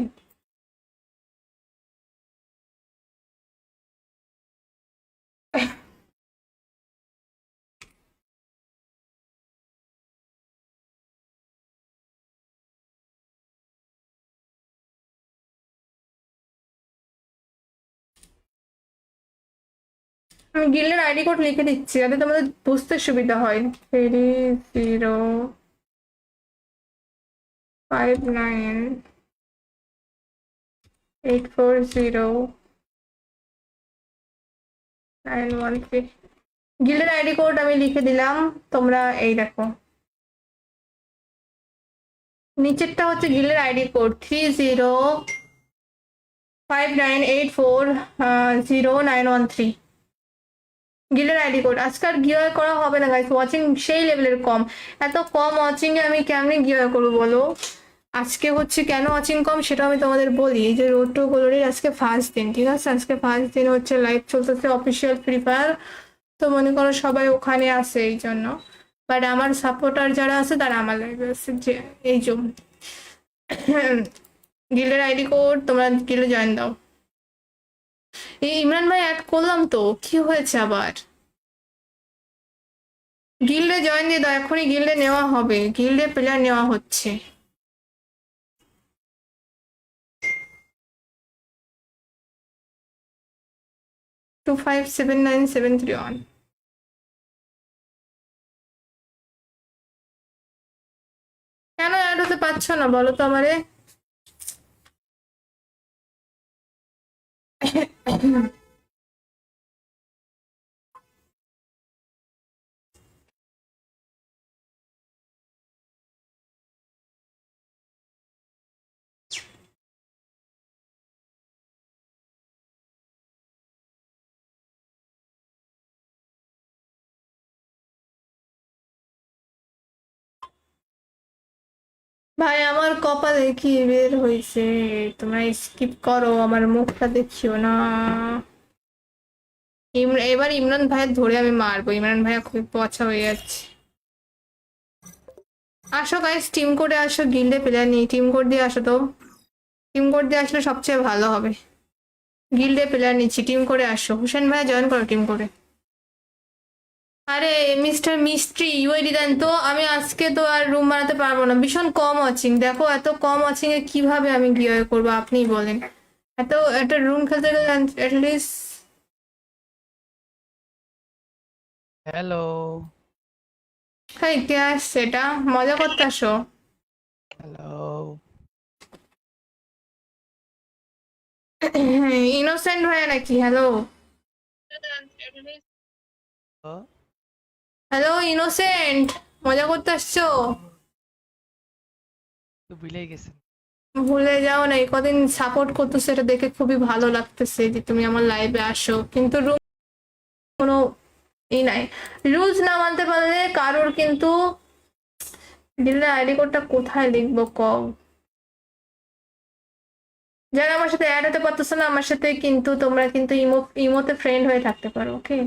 আমি গিল্ডের আইডি কোড লিখে দিচ্ছি যাতে তোমাদের বুঝতে সুবিধা হয়। 3059840913 গিল্ডের আইডি কোড আমি লিখে দিলাম, তোমরা এই দেখো, নিচেরটা হচ্ছে গিল্ডের আইডি কোড 3059840913 গিল্ডের আইডি কোড। আজকাল গিওয়ে করা হবে না গাইস, ওয়াচিং সেই লেভেলের কম, এত কম ওয়াচিং এ আমি কেমনি গিওয়ে করবো বলো। আজকে হচ্ছে কেন ওয়াচিং কম সেটা আমি তোমাদের বলি। এই যে রোড টু গ্লোরির আজকে ফার্স্ট দিন, ঠিক আছে? আজকে ফার্স্ট দিন হচ্ছে লাইভ চলতেছে অফিসিয়াল ফ্রি ফায়ার। তো মনে করো সবাই ওখানে আছে এই জন্য, বাট আমার সাপোর্টার যারা আছে তারা আমার লাইভে আছে। যে এই যে গিল্ডের আইডি কোড, তোমরা গিল্ডে জয়েন দাও। এই ইমরান ভাই অ্যাড করলাম তো, কি হয়েছে আবার? গিল্ডে জয়েন দিয়ে দাও, এখনই গিল্ডে নেওয়া হবে, গিল্ডে প্লেয়ার নেওয়া হচ্ছে। 2579731। কেন অ্যাড হতে পারছো না বলো তো আমারে? ভাই আমার কপালে কি বের হয়েছে? তোমরা স্কিপ করো, আমার মুখটা দেখিও না। এবার ইমরান ভাইয়ের ধরে আমি মারবো, ইমরান ভাইয়া খুবই পচা হয়ে যাচ্ছে। আসো গাইস, টিম কোডে আসো, গিল্ডে প্লেয়ার নেই, টিম কোড দিয়ে আসো তো। টিম কোড দিয়ে আসলে সবচেয়ে ভালো হবে। গিল্ডে প্লেয়ার নিচ্ছি, টিম করে আসো। হোসেন ভাইয়া জয়েন করো টিম করে। আরে মিস্টার মিস্ট্রি ইউআইডি দেন তো, আমি আজকে তো আর রুম বানাতে পারবো না, ভীষণ কম ওয়াচিং। দেখো এত কম ওয়াচিং এ কিভাবে আমি গিয়ে করবো আপনিই বলেন। এত একটা রুম খেলতে গেলে অ্যাটলিস্ট। হ্যালো হ্যাঁ, কে আসছে? এটা মজা করতে আসো। হ্যালো ইনোসেন্ট ভাইয়া নাকি? হ্যালো হ্যালো ইনোসেন্ট, মজা করতে আসছো? তো ভুলেই গেছেন। ভুলে যাও না, এই কদিন সাপোর্ট করতেছো, এটা দেখে খুবই ভালো লাগতেছে যে তুমি আমার লাইভে আসো। কিন্তু কোনো ই নাই, রুলস না মানতে পারলে কারোর কিন্তু। দিলে আইডি কোডটা কোথায় লিখবো কও? যারা আমার সাথে অ্যাড হতে পারতেছো না আমার সাথে, কিন্তু তোমরা কিন্তু ইমোতে ফ্রেন্ড হয়ে থাকতে পারো, ওকে?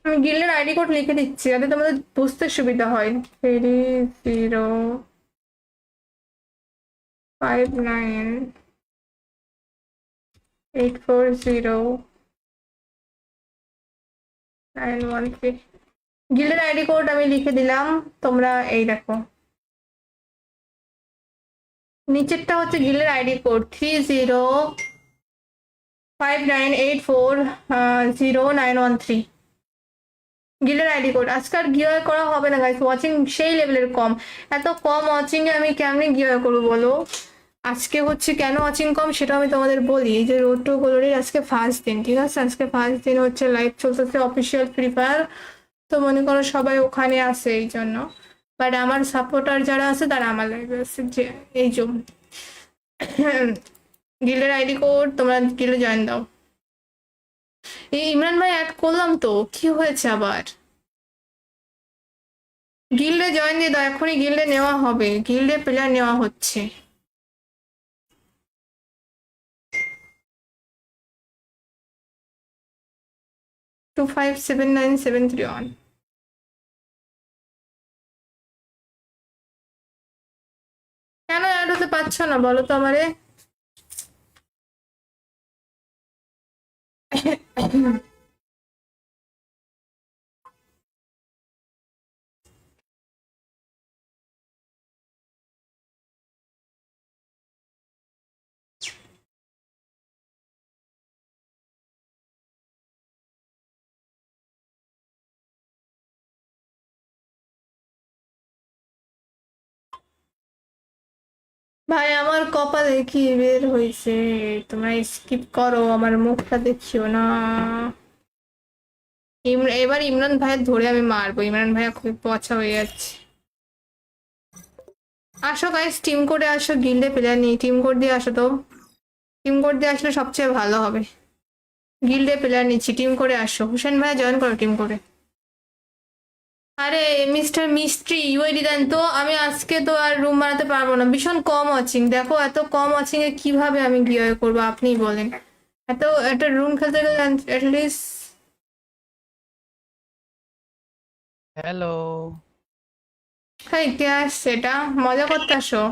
আমি গিল্ডের আইডি কোড লিখে দিচ্ছি যাতে তোমাদের বুঝতে সুবিধা হয়। 3059840913। গিল্ডের আইডি কোড আমি লিখে দিলাম, তোমরা এই দেখো। নিচেরটা হচ্ছে গিল্ডের আইডি কোড 3059840913। গিল্ডের আইডি কোড। আজকাল গিওয়ে করা হবে না গাইস, ওয়াচিং সেই লেভেলের কম। এত কম ওয়াচিং এ আমি কেমনে গিওয়ে করবো বলো? আজকে হচ্ছে কেন ওয়াচিং কম সেটা আমি তোমাদের বলি। এই যে রোড টু গ্লোরির আজকে ফার্স্ট দিন, ঠিক আছে? আজকে ফার্স্ট দিন হচ্ছে লাইভ চলতেছে অফিসিয়াল ফ্রি ফায়ার। তো মনে করো সবাই ওখানে আছে এই জন্য, বাট আমার সাপোর্টার যারা আছে তারা আমার লাইভে আছে। যে এই যে গিল্ডের আইডি কোড, তোমরা গিল্ডে জয়েন দাও। এই ইমরান ভাই অ্যাড করলাম তো, কি হয়েছে আবার? গিল্ডে জয়েন দিয়ে দাও, এখনই গিল্ডে নেওয়া হবে, গিল্ডে প্লেয়ার নেওয়া হচ্ছে। Two five seven nine seven three one. কেন অ্যাড হতে পারছো না বলো তো আমারে? ভাই আমার কপালে কি বের হয়েছে? তোমরা স্কিপ করো, আমার মুখটা দেখিও না। এবার ইমরান ভাইয়ের ধরে আমি মারবো, ইমরান ভাইয়া খুব পচা হয়ে যাচ্ছে। আসো গাইস, টিম কোডে আসো, গিল্ডে প্লেয়ার নেই, টিম কোড দিয়ে আসো তো। টিম কোড দিয়ে আসলে সবচেয়ে ভালো হবে। গিল্ডে প্লেয়ার নিচ্ছি, টিম করে আসো। হোসেন ভাইয়া জয়েন করো টিম করে। আরে মিস্টার মিস্ট্রি ইউআইডি দেন তো, আমি আজকে তো আর রুম বানাতে পারবো না, ভীষণ কম ওয়াচিং। দেখো এত কম ওয়াচিং এ কিভাবে আমি গিয়ে করবো আপনিই বলেন। এত একটা রুম খেলতে গেলে অ্যাটলিস্ট। হ্যালো হ্যাঁ, কে আসছে? এটা মজা করতে আসো।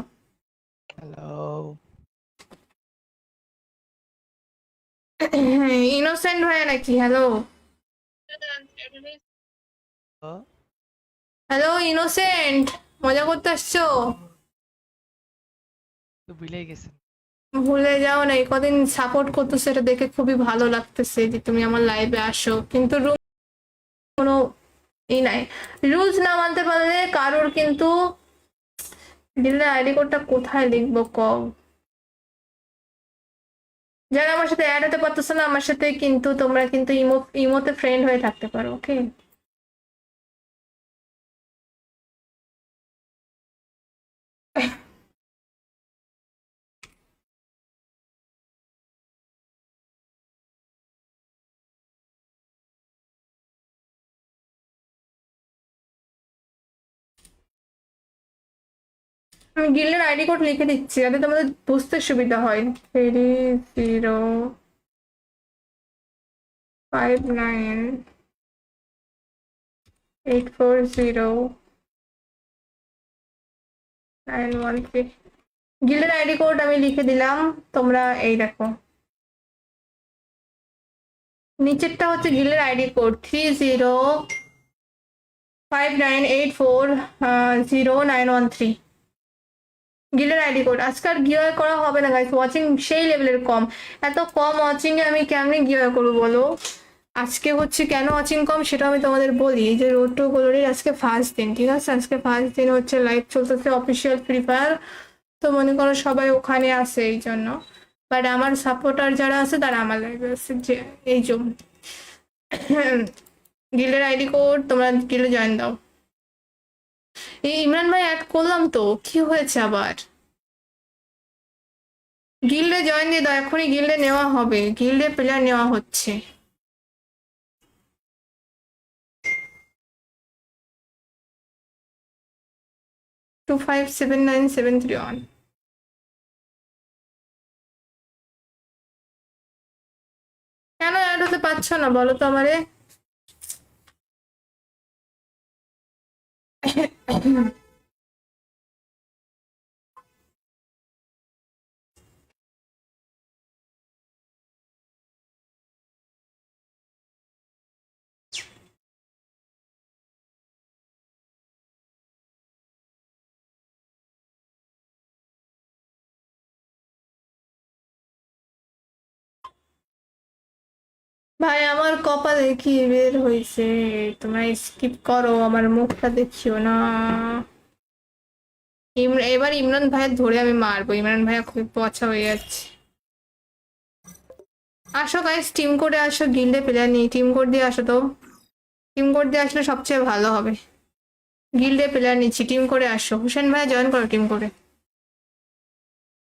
হ্যালো ইনোসেন্ট ভাইয়া নাকি? হ্যালো হ্যালো ইনোসেন্ট, মজা করতে আসছো? তো ভুলেই গেছেন। ভুলে যাও না, এই কদিন সাপোর্ট করতেছো, এটা দেখে খুবই ভালো লাগতেছে যে তুমি আমার লাইভে আসো, কিন্তু কোনো ই নাই। রুলস না মানতে পারলে কারোর কিন্তু দিলে আইডি কোডটা কোথায় লিখবো কও। যারা আমার সাথে অ্যাড হতে পারতেছো না আমার সাথে, কিন্তু তোমরা কিন্তু ইমোতে ফ্রেন্ড হয়ে থাকতে পারো, ওকে? আমি গিল্ডের আইডি কোড লিখে দিচ্ছি যাতে তোমাদের বুঝতে সুবিধা হয়। 3059840913। গিল্ডের আইডি কোড আমি লিখে দিলাম, তোমরা এই দেখো। নিচেরটা হচ্ছে গিল্ডের আইডি কোড 3059840913। গিল্ডের আইডি কোড। আজকাল গিওয়ে করা হবে না গাইস, ওয়াচিং সেই লেভেলের কম। এত কম ওয়াচিং এ আমি কেমনে গিওয়ে করবো বলো। আজকে হচ্ছে কেন ওয়াচিং কম সেটা আমি তোমাদের বলি। এই যে রোড টু গ্লোরির আজকে ফার্স্ট দিন, ঠিক আছে? আজকে ফার্স্ট দিন হচ্ছে লাইভ চলতেছে অফিসিয়াল ফ্রি ফায়ার, তো মনে করো সবাই ওখানে আছে এই জন্য। বাট আমার সাপোর্টার যারা আছে তারা আমার লাইভে আছে, যে এই জন্য। গিল্ডের আইডি কোড, তোমরা গিল্ডে জয়েন দাও। এই ইমরান ভাই অ্যাড করলাম তো, কি হয়েছে আবার? গিল্ডে জয়েন দিয়ে দাও, এখনই গিল্ডে নেওয়া হবে, গিল্ডে প্লেয়ার নেওয়া হচ্ছে। টু 579 731। কেন অ্যাড হতে পারছো না বলো তো আমারে? ভাই আমার কপালে কি বের হয়েছে? তোমরা স্কিপ করো, আমার মুখটা দেখিও না। এবার ইমরান ভাইয়ের ধরে আমি মারবো, ইমরান ভাইয়া খুব পচা হয়ে যাচ্ছে। আসো গাইস, টিম কোডে আসো, গিল্ডে প্লেয়ার নেই, টিম কোড দিয়ে আসো তো। টিম কোড দিয়ে আসলে সবচেয়ে ভালো হবে। গিল্ডে প্লেয়ার নিচ্ছি, টিম করে আসো। হোসেন ভাইয়া জয়েন করো টিম করে।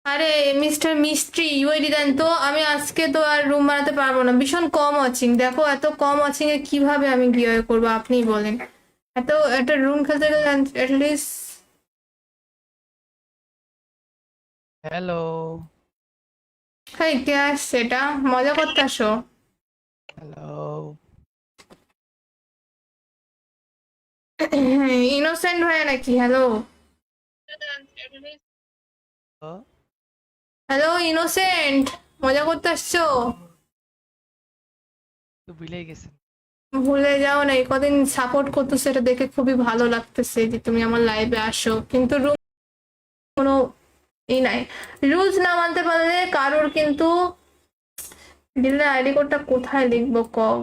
আরে মিস্টার মিস্ট্রি ইউআইডি দেন তো, আমি আজকে তো আর রুম বানাতে পারবো না, ভীষণ কম ওয়াচিং। দেখো এত কম ওয়াচিং এ কিভাবে আমি গিয়ে করবো আপনিই বলেন। এত একটা রুম খেলতে গেলে অ্যাটলিস্ট। হ্যালো হ্যাঁ, কে আসছে? এটা মজা করতে আসো। হ্যালো ইনোসেন্ট ভাইয়া নাকি? হ্যালো হ্যালো ইনোসেন্ট, মজা করতে আসছো? তো ভুলেই গেছেন। ভুলে যাও না, এই কদিন সাপোর্ট করতেছো, এটা দেখে খুবই ভালো লাগতেছে যে তুমি আমার লাইভে আসো, কিন্তু কোনো ই নাই। রুলস না মানতে পারলে কারোর কিন্তু দিলে আইডি কোডটা কোথায় লিখবো কও।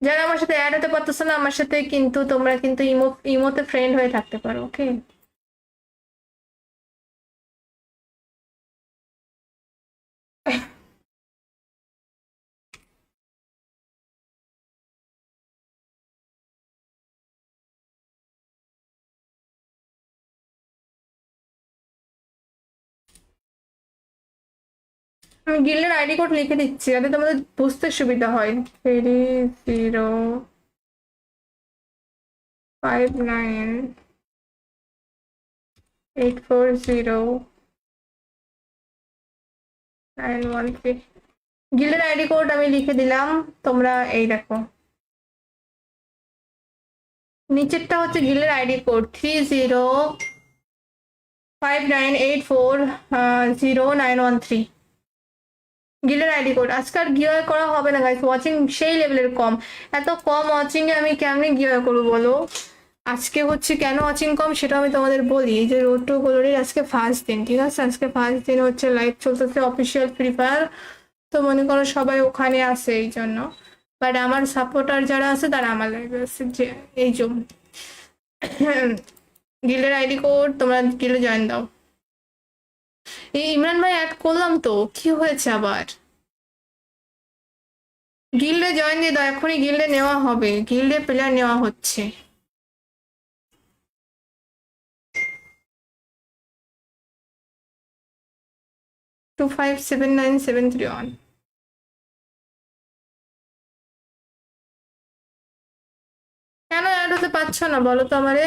যারা আমার সাথে অ্যাড হতে পারতেছো না আমার সাথে, কিন্তু তোমরা কিন্তু ইমোতে ফ্রেন্ড হয়ে থাকতে পারো, ওকে? আমি গিল্ডের আইডি কোড লিখে দিচ্ছি যাতে তোমাদের বুঝতে সুবিধা হয়। 3059840913। গিল্ডের আইডি কোড আমি লিখে দিলাম, তোমরা এই দেখো নিচেরটা হচ্ছে গিল্ডের আইডি কোড 3059840913। গিল্ডের আইডি কোড। আজকাল গিওয়ে করা হবে না গাইস, ওয়াচিং সেই লেভেলের কম। এত কম ওয়াচিং এ আমি কেমনি গিওয়ে করবো বলো। আজকে হচ্ছে কেন ওয়াচিং কম সেটা আমি তোমাদের বলি। এই যে রোড টু গ্লোরির আজকে ফার্স্ট দিন, ঠিক আছে? আজকে ফার্স্ট দিন হচ্ছে লাইভ চলতেছে অফিসিয়াল ফ্রি ফায়ার। তো মনে করো সবাই ওখানে আছে এই জন্য, বাট আমার সাপোর্টার যারা আছে তারা আমার লাইভে আছে। যে এই জন্য গিল্ডের আইডি কোড, তোমরা গিল্ডে জয়েন দাও। এই ইমরান ভাই অ্যাড করলাম তো, কি হয়েছে আবার? গিল্ডে জয়েন দিয়ে দাও, এখনই গিল্ডে নেওয়া হবে, গিল্ডে প্লেয়ার নেওয়া হচ্ছে। টু 579 731। কেন অ্যাড হতে পারছো না বলো তো আমারে?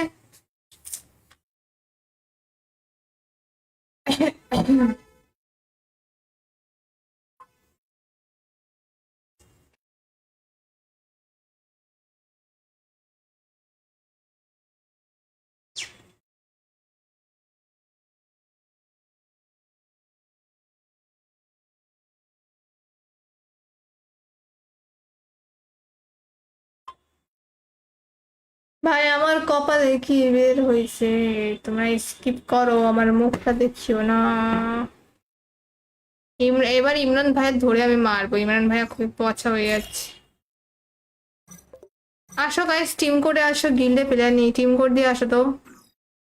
ভাই আমার কপালে কি বের হয়েছে? তোমরা স্কিপ করো, আমার মুখটা দেখিও না। এবার ইমরান ভাইয়ের ধরে আমি মারবো, ইমরান ভাইয়া খুবই পচা হয়ে যাচ্ছে। আসো গাইস, টিম কোডে আসো, গিল্ডে প্লেয়ার নেই, টিম কোড দিয়ে আসো তো।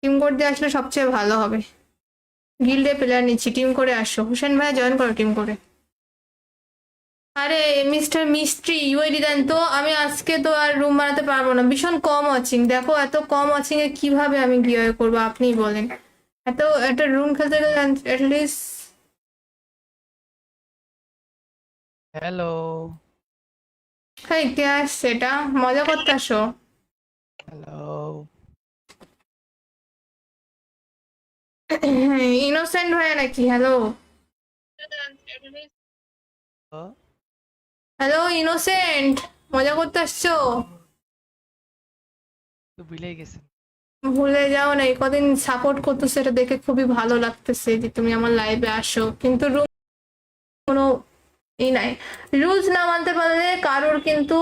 টিম কোড দিয়ে আসলে সবচেয়ে ভালো হবে। গিল্ডে প্লেয়ার নিচ্ছি, টিম করে আসো। হোসেন ভাইয়া জয়েন করো টিম করে। আরে মিস্টার মিস্ট্রি ইউআইডি দেন তো, আমি আজকে তো আর রুম বানাতে পারবো না, ভীষণ কম ওয়াচিং। দেখো এত কম ওয়াচিং এ কিভাবে আমি গিয়ে করবো আপনিই বলেন। এত একটা রুম খেলতে গেলে অ্যাটলিস্ট। হ্যালো। হ্যাঁ কে আসছে? এটা মজা করতে আসো। হ্যালো। ইনোসেন্ট ভাইয়া নাকি? হ্যালো হ্যালো ইনোসেন্ট, মজা করতে আসছো? তো ভুলেই গেছেন। ভুলে যাও না, এই কদিন সাপোর্ট করতেছো, এটা দেখে খুবই ভালো লাগতেছে যে তুমি আমার লাইভে আসো। কিন্তু রুম কোনো ই নাই, রুলস না মানতে পারলে কারোর কিন্তু।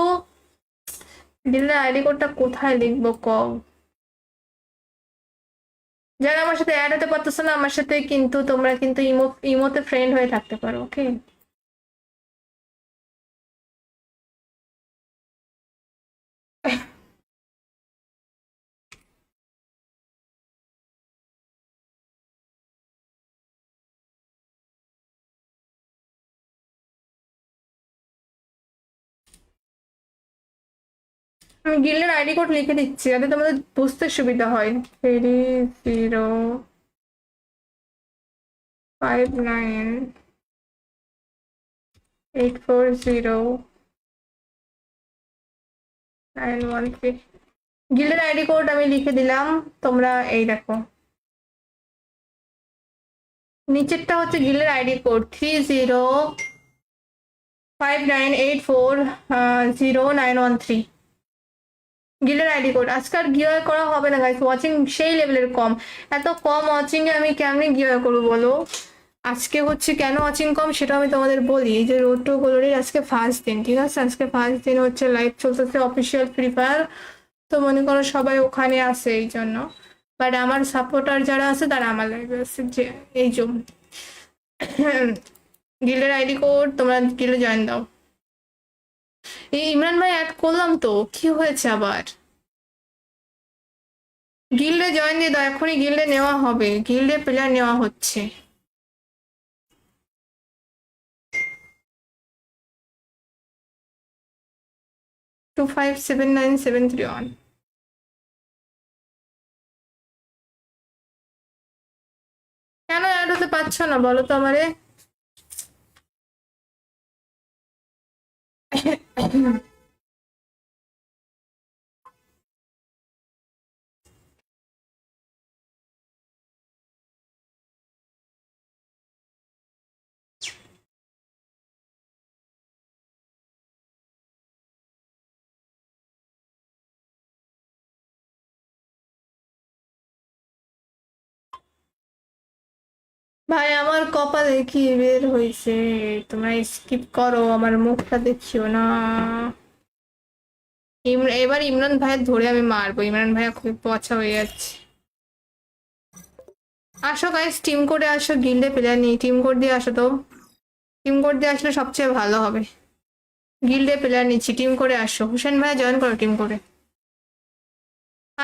ডিলের আইডি কোডটা কোথায় লিখবো কও? যারা আমার সাথে অ্যাড হতে পারতেছো না আমার সাথে, কিন্তু তোমরা কিন্তু ইমোতে ফ্রেন্ড হয়ে থাকতে পারো, ওকে? আমি গিল্ডের আইডি কোড লিখে দিচ্ছি যাতে তোমাদের বুঝতে সুবিধা হয়। 3059840913। গিল্ডের আইডি কোড আমি লিখে দিলাম, তোমরা এই দেখো নিচেরটা হচ্ছে গিল্ডের আইডি কোড 3059840913। গিল্ডের আইডি কোড। আজকাল গিওয়ে করা হবে না গাইস, ওয়াচিং সেই লেভেলের কম। এত কম ওয়াচিং এ আমি কেমনি গিওয়ে করবো বলো। আজকে হচ্ছে কেন ওয়াচিং কম সেটা আমি তোমাদের বলি। এই যে রোড টু গ্লোরির আজকে ফার্স্ট দিন, ঠিক আছে? আজকে ফার্স্ট দিন হচ্ছে লাইভ চলতেছে অফিসিয়াল ফ্রি ফায়ার। তো মনে করো সবাই ওখানে আছে এই জন্য, বাট আমার সাপোর্টার যারা আছে তারা আমার লাইভে আছে। যে এই জন্য গিল্ডের আইডি কোড, তোমরা গিল্ডে জয়েন দাও। এই ইমরান ভাই অ্যাড করলাম তো, কি হয়েছে আবার? গিল্ডে জয়েন দিয়ে দাও, এখনই গিল্ডে নেওয়া হবে, গিল্ডে প্লেয়ার নেওয়া হচ্ছে। টু 579 731। কেন অ্যাড হতে পারছো না বলো তো আমারে? ভাই আমার কপালে কি বের হয়েছে? তোমরা স্কিপ করো, আমার মুখটা দেখিও না। এবার ইমরান ভাইয়ের ধরে আমি মারবো। ইমরান ভাইয়া খুব পচা হয়ে যাচ্ছে। আসো গাইস, টিম কোডে আসো। গিল্ডে প্লেয়ার নেই, টিম কোড দিয়ে আসো তো। টিম কোড দিয়ে আসলে সবচেয়ে ভালো হবে। গিল্ডে প্লেয়ার নিচ্ছি, টিম করে আসো। হোসেন ভাইয়া জয়েন করো টিম করে।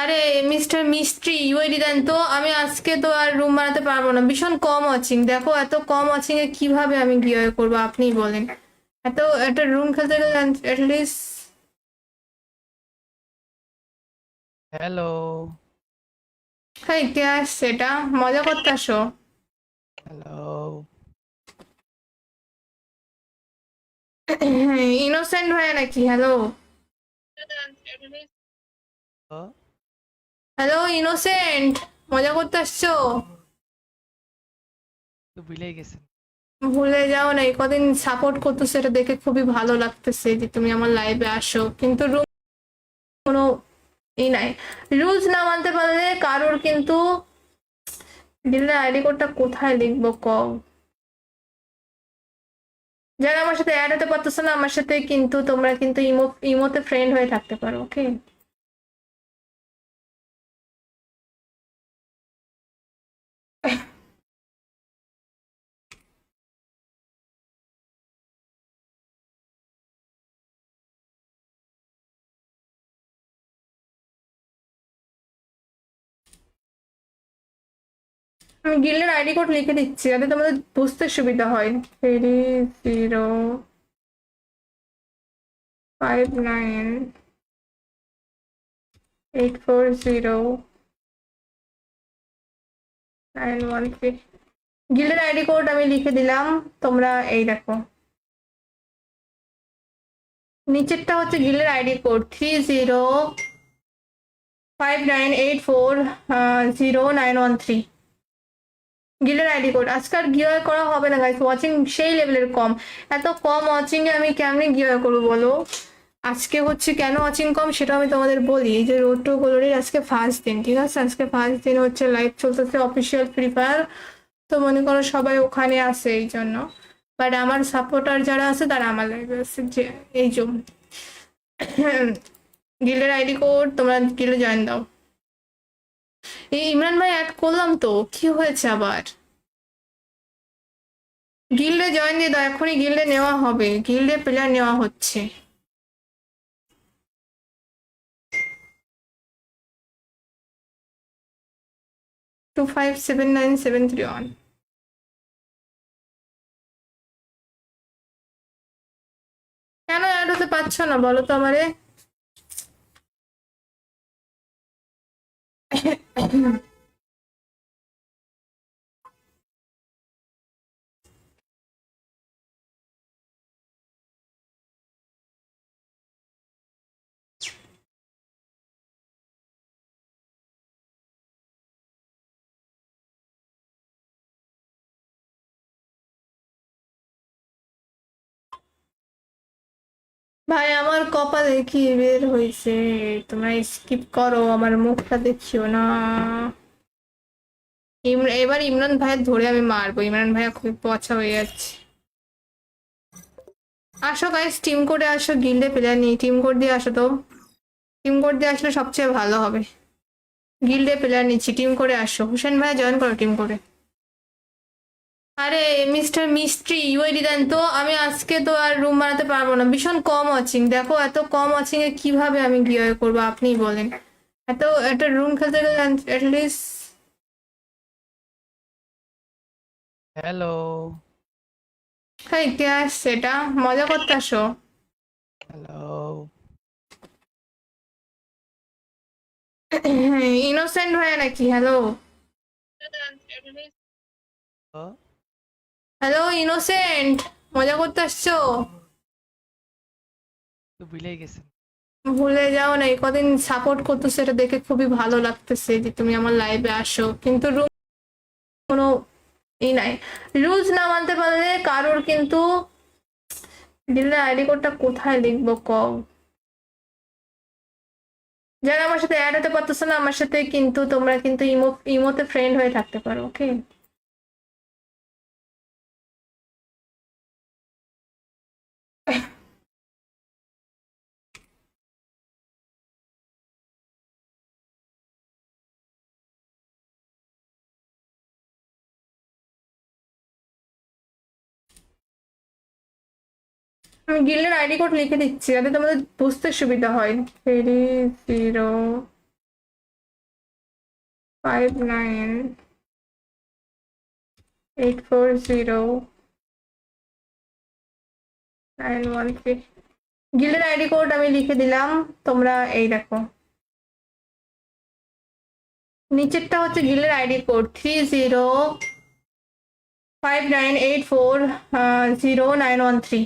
আরে মিস্টার মিস্ট্রি, ইউআইডি দেন তো। আমি আজকে তো আর রুম বানাতে পারবো না, ভীষণ কম ওয়াচিং। দেখো এত কম ওয়াচিং এ কিভাবে আমি গিয়ে করবো আপনিই বলেন। এত একটা রুম খেলতে গেলে অ্যাটলিস্ট। হ্যালো হাই, কে আসছে? এটা মজা করতে আসো। হ্যালো ইনোসেন্ট ভাইয়া নাকি? হ্যালো হ্যালো ইনোসেন্ট, মজা করতে আসছো? তো ভুলেই গেছেন। ভুলে যাও না, এই কদিন সাপোর্ট করতেছো, এটা দেখে খুবই ভালো লাগতেছে যে তুমি আমার লাইভে আসো। কিন্তু কোনো ই নাই, রুলস না মানতে পারলে কারোর কিন্তু। দিলে আইডি কোডটা কোথায় লিখবো কও? যারা আমার সাথে অ্যাড হতে পারতেছো না আমার সাথে, কিন্তু তোমরা কিন্তু ইমোতে ফ্রেন্ড হয়ে থাকতে পারো, ওকে? আমি গিল্ডের আইডি কোড লিখে দিচ্ছি যাতে তোমাদের বুঝতে সুবিধা হয়। 3059840913। গিল্ডের আইডি কোড আমি লিখে দিলাম, তোমরা এই দেখো। নিচেরটা হচ্ছে গিল্ডের আইডি কোড 3059840913। গিল্ডের আইডি কোড। আজকাল গিয়ার করা হবে না গাইস, ওয়াচিং সেই লেভেলের কম। এত কম ওয়াচিং এ আমি কেমনে গিয়ার করবো বলো? আজকে হচ্ছে কেন ওয়াচিং কম সেটা আমি তোমাদের বলি। এই যে রোড টু গ্লোরির আজকে ফার্স্ট দিন, ঠিক আছে? আজকে ফার্স্ট দিন হচ্ছে লাইভ চলতেছে অফিসিয়াল ফ্রি ফায়ার। তো মনে করো সবাই ওখানে আছে এই জন্য। বাট আমার সাপোর্টার যারা আছে তারা আমার লাইভে আছে, যে এই জন্য। গিল্ডের আইডি কোড, তোমরা গিল্ডে জয়েন দাও। এই ইমরান ভাই অ্যাড করলাম তো, কি হয়েছে আবার? গিল্ডে জয়েন দিয়ে দাও, এখনই গিল্ডে নেওয়া হবে, গিল্ডে প্লেয়ার নেওয়া হচ্ছে। টু 579 731। কেন অ্যাড হতে পারছো না বলো তো আমারে? ভাই আমার কপালে কি বের হয়েছে? তোমরা স্কিপ করো, আমার মুখটা দেখিও না। এবার ইমরান ভাইয়ের ধরে আমি মারবো। ইমরান ভাইয়া খুব পচা হয়ে যাচ্ছে। আসো গাইস, টিম কোডে আসো। গিল্ডে প্লেয়ার নেই, টিম কোড দিয়ে আসো তো। টিম কোড দিয়ে আসলে সবচেয়ে ভালো হবে। গিল্ডে প্লেয়ার নিচ্ছি, টিম করে আসো। হোসেন ভাইয়া জয়েন করো টিম করে। আরে মিস্টার মিস্ট্রি, ইউআইডি দেন তো। আমি আজকে তো আর রুম বানাতে পারবো না, ভীষণ কম ওয়াচিং। দেখো এত কম ওয়াচিং এ কিভাবে আমি গিয়ে করবো আপনিই বলেন। এত একটা রুম খেলতে গেলে অ্যাটলিস্ট। হ্যালো হাই, কে আসছে? এটা মজা করতে আসো। হ্যালো ইনোসেন্ট ভাইয়া নাকি? হ্যালো হ্যালো ইনোসেন্ট, মজা করতে আসছো? তো ভুলেই গেছেন। ভুলে যাও না, এই কদিন সাপোর্ট করতেছে, এটা দেখে খুবই ভালো লাগতেছে যে তুমি আমার লাইভে আসো, কিন্তু কোনো নাই, রুলস না মানতে পারলে কারোর কিন্তু ডিলের আইডি কোডটা কোথায় লিখবো কও। যারা আমার সাথে অ্যাড হতে পারতেছো না আমার সাথে, কিন্তু তোমরা কিন্তু ইমোতে ফ্রেন্ড হয়ে থাকতে পারো, ওকে? আমি গিল্ডের আইডি কোড লিখে দিচ্ছি যাতে তোমাদের বুঝতে সুবিধা হয়। 3059840913। গিল্ডের আইডি কোড আমি লিখে দিলাম, তোমরা এই দেখো, নিচেরটা হচ্ছে গিল্ডের আইডি কোড 3059840913।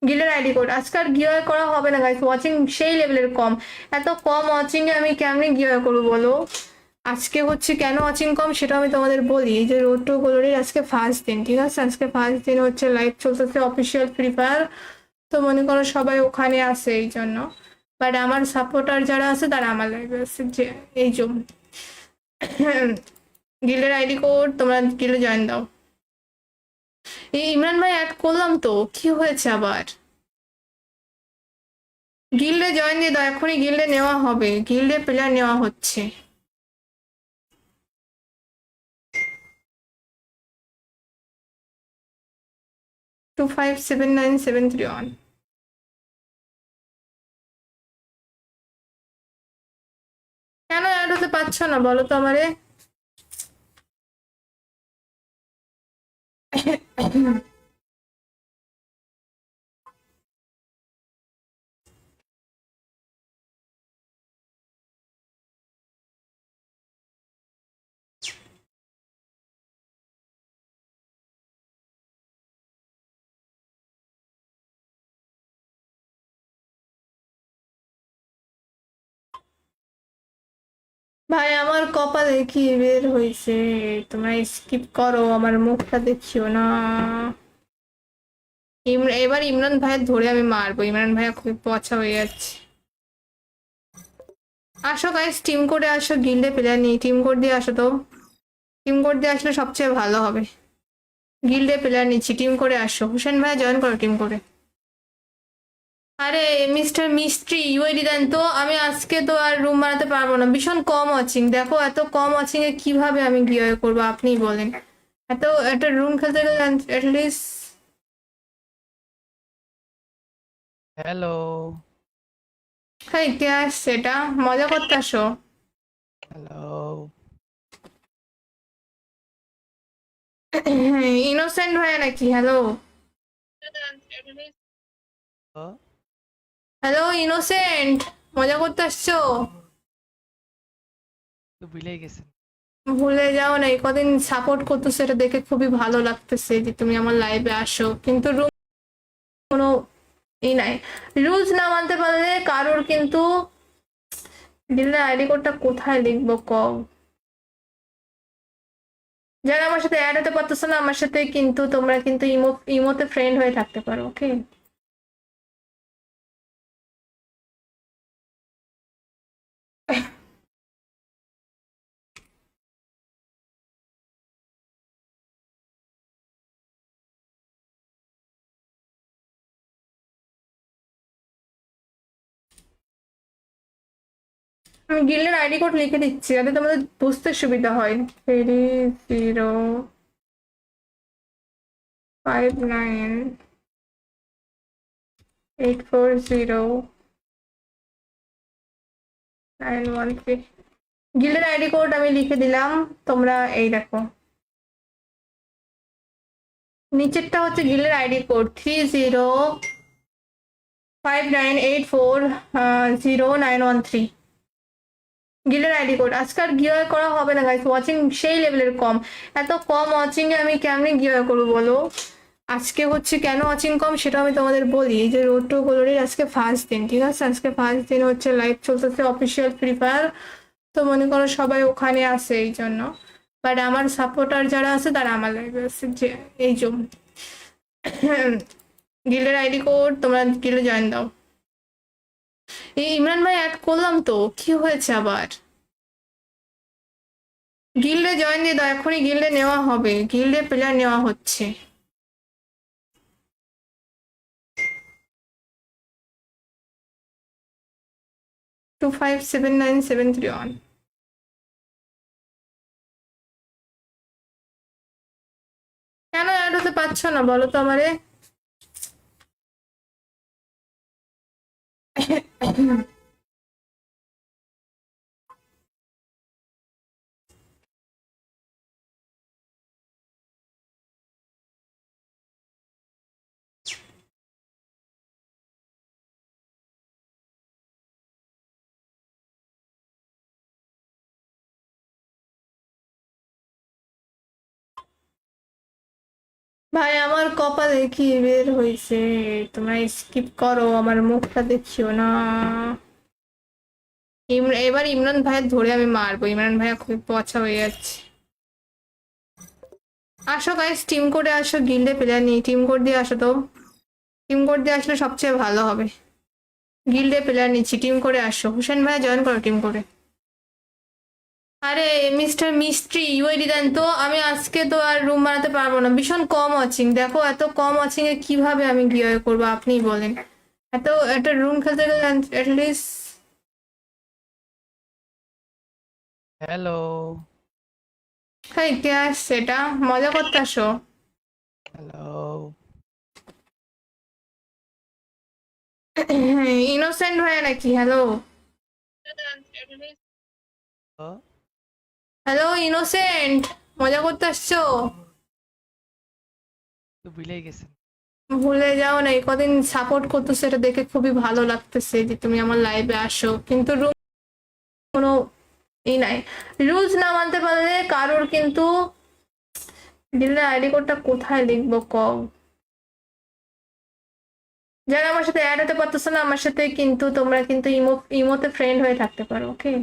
গিল্ডের আইডি কোড। আজকাল গিওয়ে করা হবে না গাইস, ওয়াচিং সেই লেভেলের কম, এত কম ওয়াচিং এ আমি কেমনে গিওয়ে করবো বলো। আজকে হচ্ছে কেন ওয়াচিং কম সেটা আমি তোমাদের বলি। এই যে রোড টু গ্লোরির আজকে ফার্স্ট দিন, ঠিক আছে? আজকে ফার্স্ট দিন হচ্ছে লাইভ চলতেছে অফিসিয়াল ফ্রি ফায়ার, তো মনে করো সবাই ওখানে আছে এই জন্য। বাট আমার সাপোর্টার যারা আছে তারা আমার লাইভে আছে, যে এই জন্য। গিল্ডের আইডি কোড, তোমরা গিল্ডে জয়েন দাও। এই ইমরান ভাই অ্যাড করলাম তো, কি হয়েছে আবার? গিল্ডে জয়েন দিয়ে দাও, এখনই গিল্ডে নেওয়া হবে, গিল্ডে প্লেয়ার নেওয়া হচ্ছে। টু 579 731। কেন অ্যাড হতে পারছো না বলো তো আমারে? ভাই আমার কপালে কি বের হয়েছে, তোমরা স্কিপ করো, আমার মুখটা দেখিও না। এবার ইমরান ভাইয়ের ধরে আমি মারবো, ইমরান ভাইয়া খুবই পচা হয়ে যাচ্ছে। আসো গাইস, টিম কোডে আসো, গিল্ডে প্লেয়ার নেই, টিম কোড দিয়ে আসো তো, টিম কোড দিয়ে আসলে সবচেয়ে ভালো হবে। গিল্ডে প্লেয়ার নিচ্ছি, টিম করে আসো। হোসেন ভাই জয়েন করো টিম করে। আরে মিস্টার মিস্ট্রি ইউআইডি দেন তো, আমি আজকে তো আর রুম বানাতে পারবো না, ভীষণ কম ওয়াচিং। দেখো এত কম ওয়াচিং এ কিভাবে আমি গিয়ে করবো আপনিই বলেন। এত একটা রুম খেলতে গেলে অ্যাটলিস্ট। হ্যালো। হ্যাঁ, কে আসছে? এটা মজা করতে আসো। হ্যালো। ইনোসেন্ট ভাই নাকি? হ্যালো হ্যালো ইনোসেন্ট, মজা করতে আসছো? তো ভুলেই গেছেন। ভুলে যাও না, এই কদিন সাপোর্ট করতেছে, এটা দেখে খুবই ভালো লাগতেছে যে তুমি আমার লাইভে আসো, কিন্তু কোনো নাই, রুলস না মানতে পারলে কারোর কিন্তু ডিলের আইডি কোডটা কোথায় লিখবো কও। যারা আমার সাথে অ্যাড হতে পারতেছো না আমার সাথে, কিন্তু তোমরা কিন্তু ইমোতে ফ্রেন্ড হয়ে থাকতে পারো, ওকে? আমি গিল্ডের আইডি কোড লিখে দিচ্ছি যাতে তোমাদের বুঝতে সুবিধা হয়। 3059840913। গিল্ডের আইডি কোড আমি লিখে দিলাম, তোমরা এই দেখো, নিচেরটা হচ্ছে গিল্ডের আইডি কোড 3059840913। গিল্ডের আইডি কোড। আজকাল গিওয়ে করা হবে না গাইস, ওয়াচিং সেই লেভেলের কম, এত কম ওয়াচিং এ আমি কেমনে গিওয়ে করবো বলো। আজকে হচ্ছে কেন ওয়াচিং কম সেটা আমি তোমাদের বলি। এই যে রোড টু গ্লোরির আজকে ফার্স্ট দিন, ঠিক আছে? আজকে ফার্স্ট দিন হচ্ছে লাইভ চলতেছে অফিসিয়াল ফ্রি ফায়ার। তো মনে করো সবাই ওখানে আছে এই জন্য। বাট আমার সাপোর্টার যারা আছে তারা আমার লাইভে আছে, যে এই যে গিল্ডের আইডি কোড, তোমরা গিল্ডে জয়েন দাও। এই ইমরান ভাই অ্যাড করলাম তো, কি হয়েছে আবার? গিল্ডে জয়েন দিয়ে দাও, এখনই গিল্ডে নেওয়া হবে, গিল্ডে প্লেয়ার নেওয়া হচ্ছে। 2579731। কেন অ্যাড হতে পারছো না বলো তো আমারে? ভাই আমার কপালে কি বের হয়েছে? তোমরা স্কিপ করো, আমার মুখটা দেখিও না। এবার ইমরান ভাইয়ের ধরে আমি মারবো, ইমরান ভাইয়া খুব পচা হয়ে যাচ্ছে। আসো গাইস, টিম কোডে আসো, গিল্ডে প্লেয়ার নেই, টিম কোড দিয়ে আসো তো। টিম কোড দিয়ে আসলে সবচেয়ে ভালো হবে। গিল্ডে প্লেয়ার নিচ্ছি, টিম করে আসো। হোসেন ভাইয়া জয়েন করো টিম করে। আরে মিস্টার মিস্ট্রি ইউআইডি দেন তো, আমি আজকে তো আর রুম বানাতে পারবো না, ভীষণ কম ওয়াচিং। দেখো এত কম ওয়াচিং এ কিভাবে আমি গিয়ে করবো আপনিই বলেন। এত একটা রুম খেলতে গেলে অ্যাটলিস্ট। হ্যালো হ্যাঁ, কে আসছে? এটা মজা করতে আসো? হ্যালো ইনোসেন্ট ভাইয়া নাকি? হ্যালো হ্যালো ইনোসেন্ট, মজা করতে আসছো? তো ভুলেই গেছেন। ভুলে যাও না, এই কদিন সাপোর্ট করতেছো, এটা দেখে খুবই ভালো লাগতেছে যে তুমি আমার লাইভে আসো। কিন্তু কোনো ই নাই, রুলস না মানতে পারলে কারোর কিন্তু। দিলে আইডি কোডটা কোথায় লিখবো কও? যারা আমার সাথে অ্যাড হতে পারতেছো না আমার সাথে, কিন্তু তোমরা কিন্তু ইমোতে ফ্রেন্ড হয়ে থাকতে পারো, ওকে?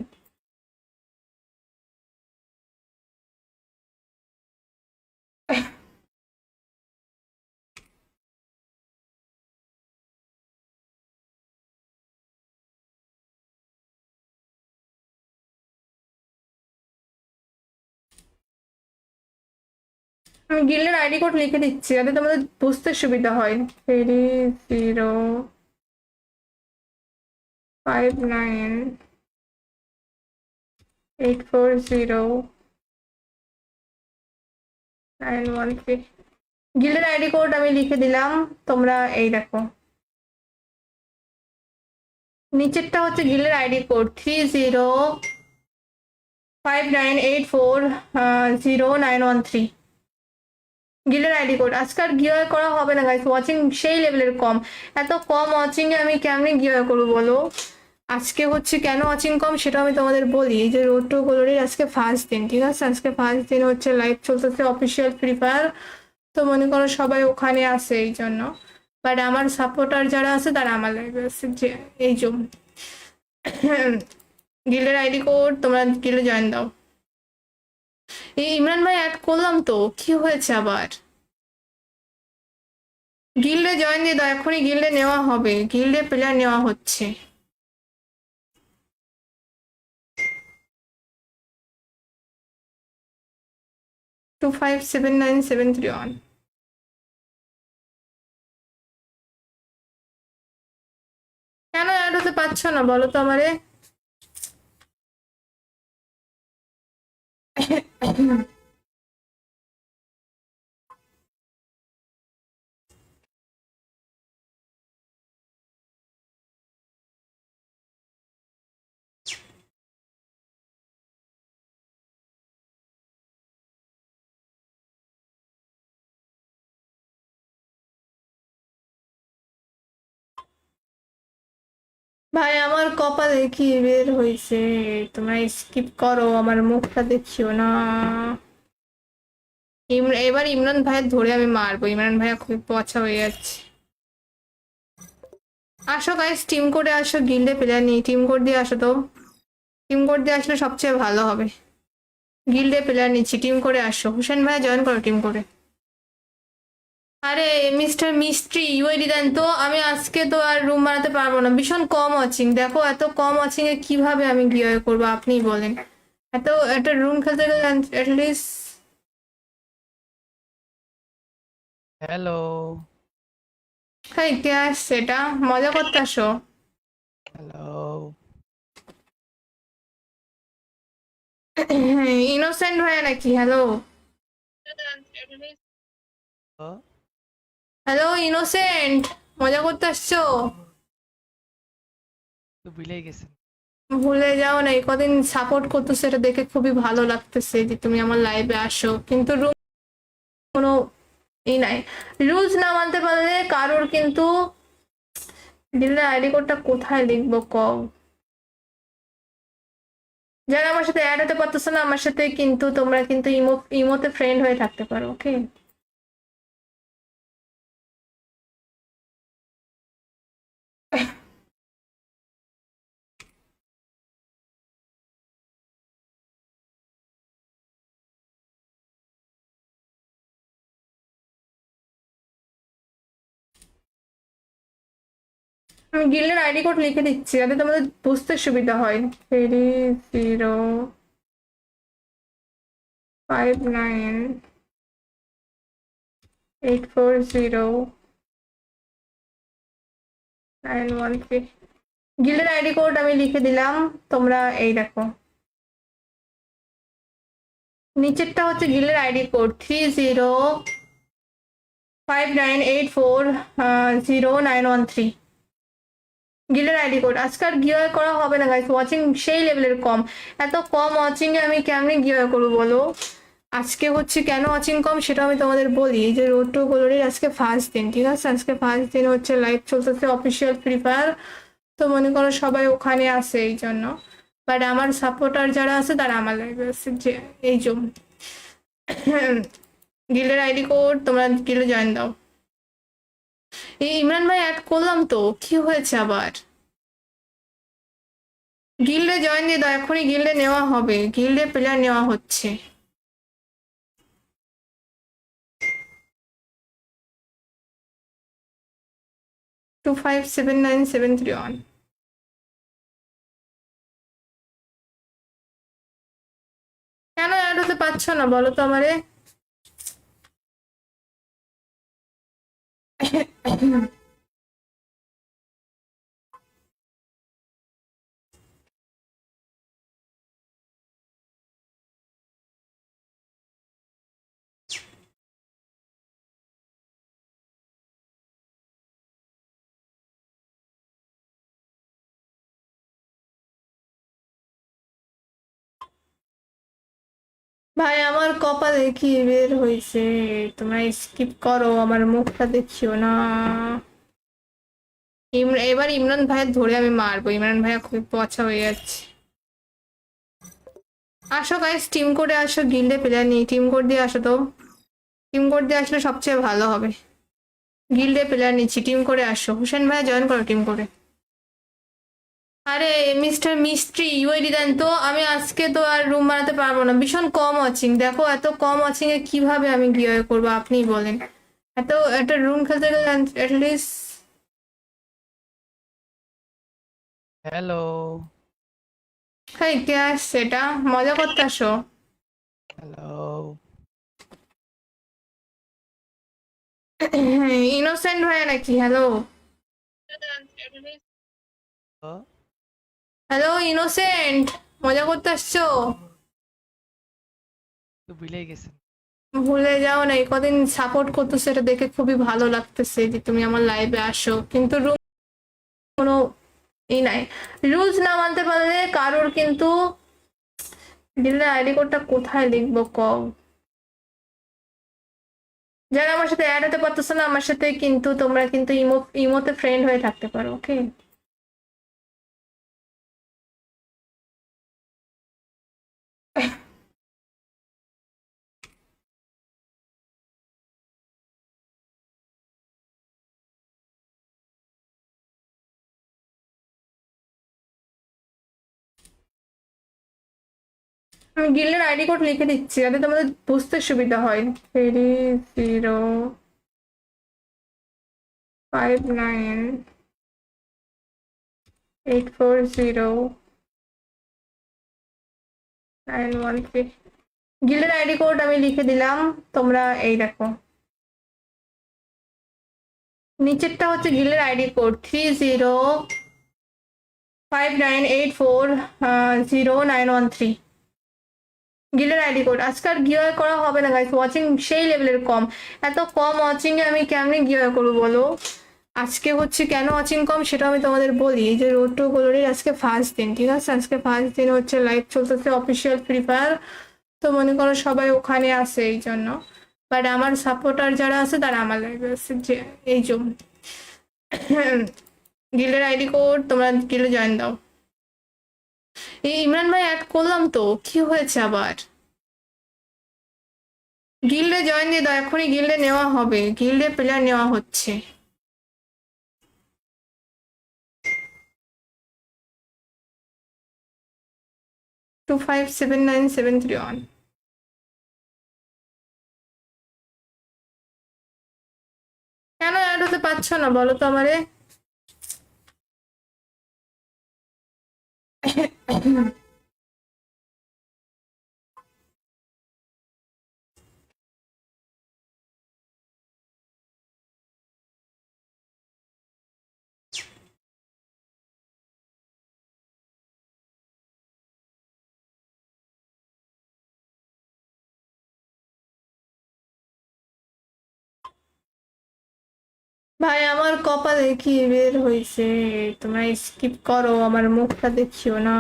আমি গিল্ডের আইডি কোড লিখে দিচ্ছি যাতে তোমাদের বুঝতে সুবিধা হয়। 3059840913। গিল্ডের আইডি কোড আমি লিখে দিলাম, তোমরা এই দেখো। নিচেরটা হচ্ছে গিল্ডের আইডি কোড 3059840913। গিল্ডের আইডি কোড। আজকাল গিওয়ে করা হবে না গাইস, ওয়াচিং সেই লেভেলের কম। এত কম ওয়াচিং এ আমি কেমনে গিওয়ে করবো বলো? আজকে হচ্ছে কেন ওয়াচিং কম সেটা আমি তোমাদের বলি। এই যে রোড টু গ্লোরির আজকে ফার্স্ট দিন, ঠিক আছে? আজকে ফার্স্ট দিন হচ্ছে লাইভ চলতেছে অফিসিয়াল ফ্রি ফায়ার। তো মনে করো সবাই ওখানে আছে এই জন্য। বাট আমার সাপোর্টার যারা আছে তারা আমার লাইভে আছে, যে এই যে গিল্ডের আইডি কোড, তোমরা গিল্ডে জয়েন দাও। এই ইমরান ভাই অ্যাড করলাম তো, কি হয়েছে আবার? গিল্ডে জয়েন দিয়ে দাও, এখনই গিল্ডে নেওয়া হবে, গিল্ডে প্লেয়ার নেওয়া হচ্ছে। Two five seven nine seven three one. কেন অ্যাড হতে পারছো না বলো তো আমারে? ভাই আমার কপালে কি বের হয়েছে? তোমরা স্কিপ করো, আমার মুখটা দেখিও না। এবার ইমরান ভাইয়ের ধরে আমি মারবো, ইমরান ভাইয়া খুব পচা হয়ে যাচ্ছে। আসো গাইস, টিম করে আসো, গিল্ডে প্লেয়ার নেই, টিম কোড দিয়ে আসো তো। টিম কোড দিয়ে আসলে সবচেয়ে ভালো হবে। গিল্ডে প্লেয়ার নিচ্ছি, টিম করে আসো। হোসেন ভাইয়া জয়েন করো টিম করে। আরে মিস্টার মিস্ট্রি ইউআইডি দেন তো, আমি আজকে তো আর রুম বানাতে পারবো না, ভীষণ কম ওয়াচিং। দেখো এত কম ওয়াচিং এ কিভাবে আমি গিয়ে করবো আপনিই বলেন। এত একটা রুম খেলতে গেলে অ্যাটলিস্ট। হ্যালো হ্যাঁ, কে আসছে এটা? মজা করতে আসো। হ্যালো ইনোসেন্ট ভাইয়া নাকি? হ্যালো হ্যালো ইনোসেন্ট, মজা করতে আসছো? তো ভুলেই গেছেন। ভুলে যাও না, এই কদিন সাপোর্ট করতেছো, এটা দেখে খুবই ভালো লাগতেছে যে তুমি আমার লাইভে আসো, কিন্তু কোনো ই নাই। রুলস না মানতে পারলে কারোর কিন্তু দিলে আইডি কোডটা কোথায় লিখবো কও? যারা আমার সাথে অ্যাড হতে পারতেছো না আমার সাথে, কিন্তু তোমরা কিন্তু ইমোতে ফ্রেন্ড হয়ে থাকতে পারো, ওকে? আমি গিল্ডের আইডি কোড লিখে দিচ্ছি যাতে তোমাদের বুঝতে সুবিধা হয়। 3059840913। গিল্ডের আইডি কোড আমি লিখে দিলাম, তোমরা এই দেখো। নিচেরটা হচ্ছে গিল্ডের আইডি কোড 3059840913। গিল্ডের আইডি কোড। আজকাল গিয়ার করা হবে না গাইস, ওয়াচিং সেই লেভেলের কম। এত কম ওয়াচিং এ আমি কেমনি গিয়ার করবো বলো? আজকে হচ্ছে কেন ওয়াচিং কম সেটা আমি তোমাদের বলি। এই যে রোড টু গ্লোরির আজকে ফার্স্ট দিন, ঠিক আছে? আজকে ফার্স্ট দিন হচ্ছে লাইভ চলতেছে অফিসিয়াল ফ্রি ফায়ার। তো মনে করো সবাই ওখানে আছে এই জন্য। বাট আমার সাপোর্টার যারা আছে তারা আমার লাইভে আছে, যে এই জন্য। গিল্ডের আইডি কোড, তোমরা গিল্ডে জয়েন দাও। এই ইমরান ভাই অ্যাড করলাম তো, কি হয়েছে আবার? গিল্ডে জয়েন দিয়ে দাও, এখনই গিল্ডে নেওয়া হবে, গিল্ডে প্লেয়ার নেওয়া হচ্ছে। টু 579 731। কেন অ্যাড হতে পারছো না বলো তো আমারে? ভাই আমার কপালে কি বের হয়েছে? তোমরা স্কিপ করো, আমার মুখটা দেখিও না। এবার ইমরান ভাইয়ের ধরে আমি মারবো, ইমরান ভাইয়া খুব পচা হয়ে যাচ্ছে। আসো গাইস, টিম কোডে আসো, গিল্ডে প্লেয়ার নেই, টিম কোড দিয়ে আসো তো। টিম কোড দিয়ে আসলে সবচেয়ে ভালো হবে। গিল্ডে প্লেয়ার নিচ্ছি, টিম করে আসো। হোসেন ভাইয়া জয়েন করো টিম করে। আরে মিস্টার মিস্ট্রি ইউআইডি দেন তো, আমি আজকে তো আর রুম বানাতে পারবো না, ভীষণ কম ওয়াচিং। দেখো এত কম ওয়াচিং এ কিভাবে আমি গিয়ে করবো আপনিই বলেন। এত একটা রুম খেলতে গেলে অ্যাটলিস্ট। হ্যালো হ্যাঁ, কে আসছে এটা? মজা করতে আসো। হ্যালো ইনোসেন্ট ভাইয়া নাকি? হ্যালো হ্যালো ইনোসেন্ট, মজা করতে আসছো? তো ভুলেই গেছেন। ভুলে যাও না, এই কদিন সাপোর্ট করতেছো, এটা দেখে খুবই ভালো লাগতেছে যে তুমি আমার লাইভে আসো, কিন্তু কোনো ই নাই। রুলস না মানতে পারলে কারোর কিন্তু দিলে আইডি কোডটা কোথায় লিখবো কও? যারা আমার সাথে অ্যাড হতে পারতেছো না আমার সাথে, কিন্তু তোমরা কিন্তু ইমোতে ফ্রেন্ড হয়ে থাকতে পারো, ওকে? আমি গিল্ডের আইডি কোড লিখে দিচ্ছি যাতে তোমাদের বুঝতে সুবিধা হয়। 3059840913। গিল্ডের আইডি কোড আমি লিখে দিলাম, তোমরা এই দেখো। নিচেরটা হচ্ছে গিল্ডের আইডি কোড 3059840913। গিল্ডের আইডি কোড। আজকাল গিওয়ে করা হবে না গাইস, ওয়াচিং সেই লেভেলের কম। এত কম ওয়াচিং এ আমি কেমনে গিওয়ে করবো বলো। আজকে হচ্ছে কেন ওয়াচিং কম সেটা আমি তোমাদের বলি। এই যে রোড টু গ্লোরির আজকে ফার্স্ট দিন, ঠিক আছে? আজকে ফার্স্ট দিন হচ্ছে লাইভ চলতেছে অফিসিয়াল ফ্রি ফায়ার। তো মনে করো সবাই ওখানে আছে এই জন্য। বাট আমার সাপোর্টার যারা আছে তারা আমার লাইভে আছে, যে এই জন্য। গিল্ডের আইডি কোড, তোমরা গিল্ডে জয়েন দাও। এই ইমরান ভাই অ্যাড করলাম তো, কি হয়েছে আবার? গিল্ডে জয়েন দিয়ে দাও, এখনই গিল্ডে নেওয়া হবে, গিল্ডে প্লেয়ার নেওয়া হচ্ছে। টু 579 731। কেন অ্যাড হতে পারছো না বলো তো আমারে? ভাই আমার কপালে কি বের হয়েছে? তোমরা স্কিপ করো, আমার মুখটা দেখিও না।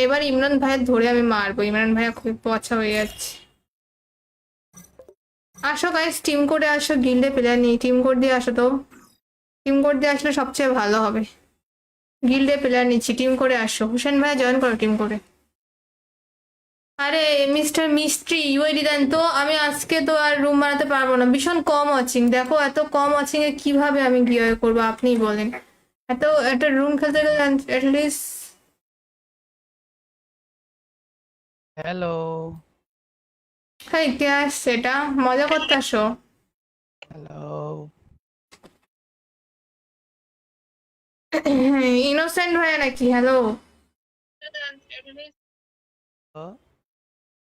এবার ইমরান ভাইয়ের ধরে আমি মারবো, ইমরান ভাইয়া খুব পচা হয়ে যাচ্ছে। আসো গাইস, টিম কোডে আসো, গিল্ডে প্লেয়ার নেই, টিম কোড দিয়ে আসো তো। টিম কোড দিয়ে আসলে সবচেয়ে ভালো হবে। গিল্ডে প্লেয়ার নিচ্ছি, টিম করে আসো। হোসেন ভাইয়া জয়েন করো টিম করে। আরে মিস্টার মিস্ট্রি ইউআইডি দেন তো, আমি আজকে তো আর রুম বানাতে পারবো না, ভীষণ কম ওয়াচিং। দেখো এত কম ওয়াচিং এ কিভাবে আমি গিয়ে করবো আপনিই বলেন। এত একটা রুম খেলতে গেলে অ্যাটলিস্ট। হ্যালো হ্যাঁ, কে আসছে? এটা মজা করতে আসো? হ্যালো ইনোসেন্ট ভাইয়া নাকি? হ্যালো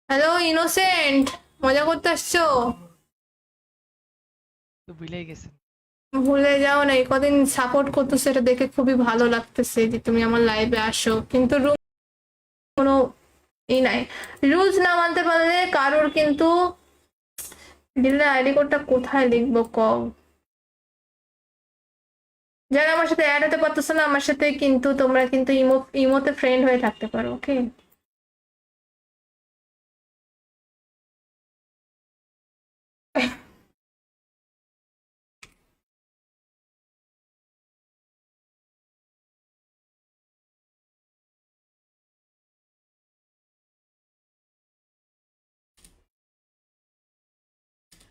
হ্যালো ইনোসেন্ট, মজা করতে আসছো? তো ভুলেই গেছেন। ভুলে যাও না, এই কদিন সাপোর্ট করতেছো, এটা দেখে খুবই ভালো লাগতেছে যে তুমি আমার লাইভে আসো। কিন্তু কোনো ই নাই, রুলস না মানতে পারলে কারোর কিন্তু। দিলে আইডি কোডটা কোথায় লিখবো কও? যারা আমার সাথে অ্যাড হতে পারতেছো না আমার সাথে, কিন্তু তোমরা কিন্তু ইমোতে ফ্রেন্ড হয়ে থাকতে পারো, ওকে?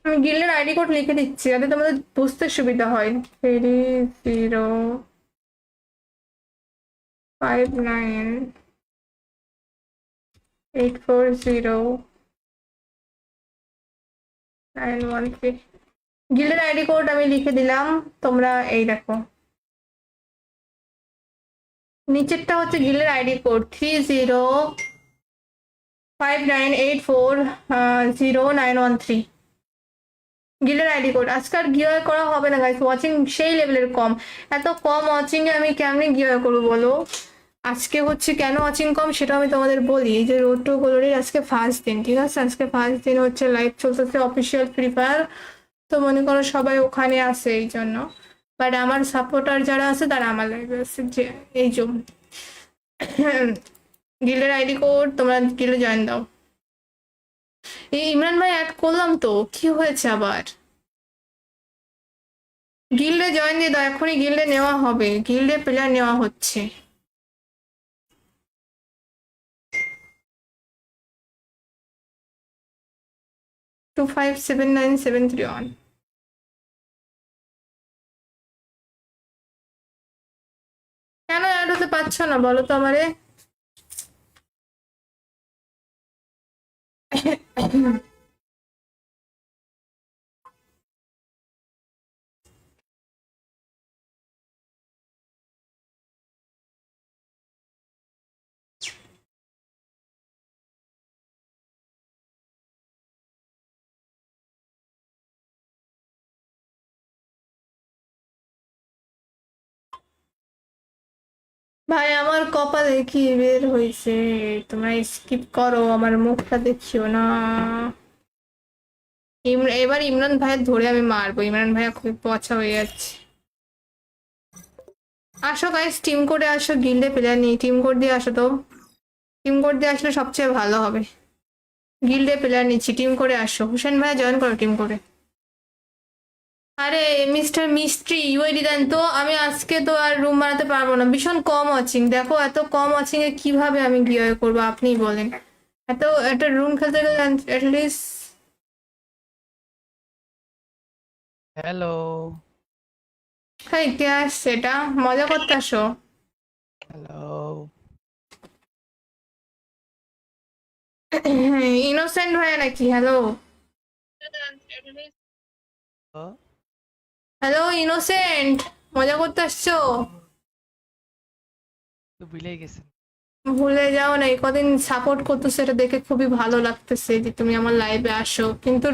আমি গিল্ডের আইডি কোড লিখে দিচ্ছি যাতে তোমাদের বুঝতে সুবিধা হয়। 3059840913। গিল্ডের আইডি কোড আমি লিখে দিলাম, তোমরা এই দেখো। নিচেরটা হচ্ছে গিল্ডের আইডি কোড 3059840913। গিল্ডের আইডি কোড। আজকাল গিওয়ে করা হবে না গাইস, ওয়াচিং সেই লেভেলের কম। এত কম ওয়াচিং এ আমি কেমনে গিওয়ে করবো বলো। আজকে হচ্ছে কেন ওয়াচিং কম সেটা আমি তোমাদের বলি। এই যে রোড টু গ্লোরির আজকে ফার্স্ট দিন, ঠিক আছে? আজকে ফার্স্ট দিন হচ্ছে লাইভ চলতেছে অফিসিয়াল ফ্রি ফায়ার। তো মনে করো সবাই ওখানে আছে এই জন্য। বাট আমার সাপোর্টার যারা আছে তারা আমার লাইভে আছে, যে এই জন্য। গিল্ডের আইডি কোড, তোমরা গিল্ডে জয়েন দাও। এই ইমরান ভাই অ্যাড করলাম তো, কি হয়েছে আবার? গিল্ডে জয়েন দিয়ে দাও, এখনই গিল্ডে নেওয়া হবে, গিল্ডে প্লেয়ার নেওয়া হচ্ছে। টু 579 731। কেন অ্যাড হতে পারছো না বলো তো আমারে? ভাই আমার কপালে কি বের হয়েছে? তোমরা স্কিপ করো, আমার মুখটা দেখিও না। এবার ইমরান ভাইয়ের ধরে আমি মারবো। ইমরান ভাইয়া খুব পচা হয়ে যাচ্ছে। আসো গাইস, টিম করে আসো, গিল্ডে প্লেয়ার নেই, টিম কোড দিয়ে আসো তো। টিম কোড দিয়ে আসলে সবচেয়ে ভালো হবে। গিল্ডে প্লেয়ার নিচ্ছি, টিম করে আসো। হোসেন ভাইয়া জয়েন করো টিম করে। আরে মিস্টার মিস্ট্রি ইউআইডি দেন তো, আমি আজকে তো আর রুম বানাতে পারবো না, ভীষণ কম ওয়াচিং। দেখো এত কম ওয়াচিং এ কিভাবে আমি গিয়ে করবো আপনিই বলেন। এত একটা রুম খেলতে গেলে অ্যাটলিস্ট। হ্যালো হ্যাঁ, কে আসছে? এটা মজা করতে আসো। হ্যালো ইনোসেন্ট ভাইয়া নাকি? হ্যালো হ্যালো ইনোসেন্ট, মজা করতে আসছো? তো ভুলেই গেছেন। ভুলে যাও না, এই কদিন সাপোর্ট করতেছো, এটা দেখে খুবই ভালো লাগতেছে যে তুমি আমার লাইভে আসো, কিন্তু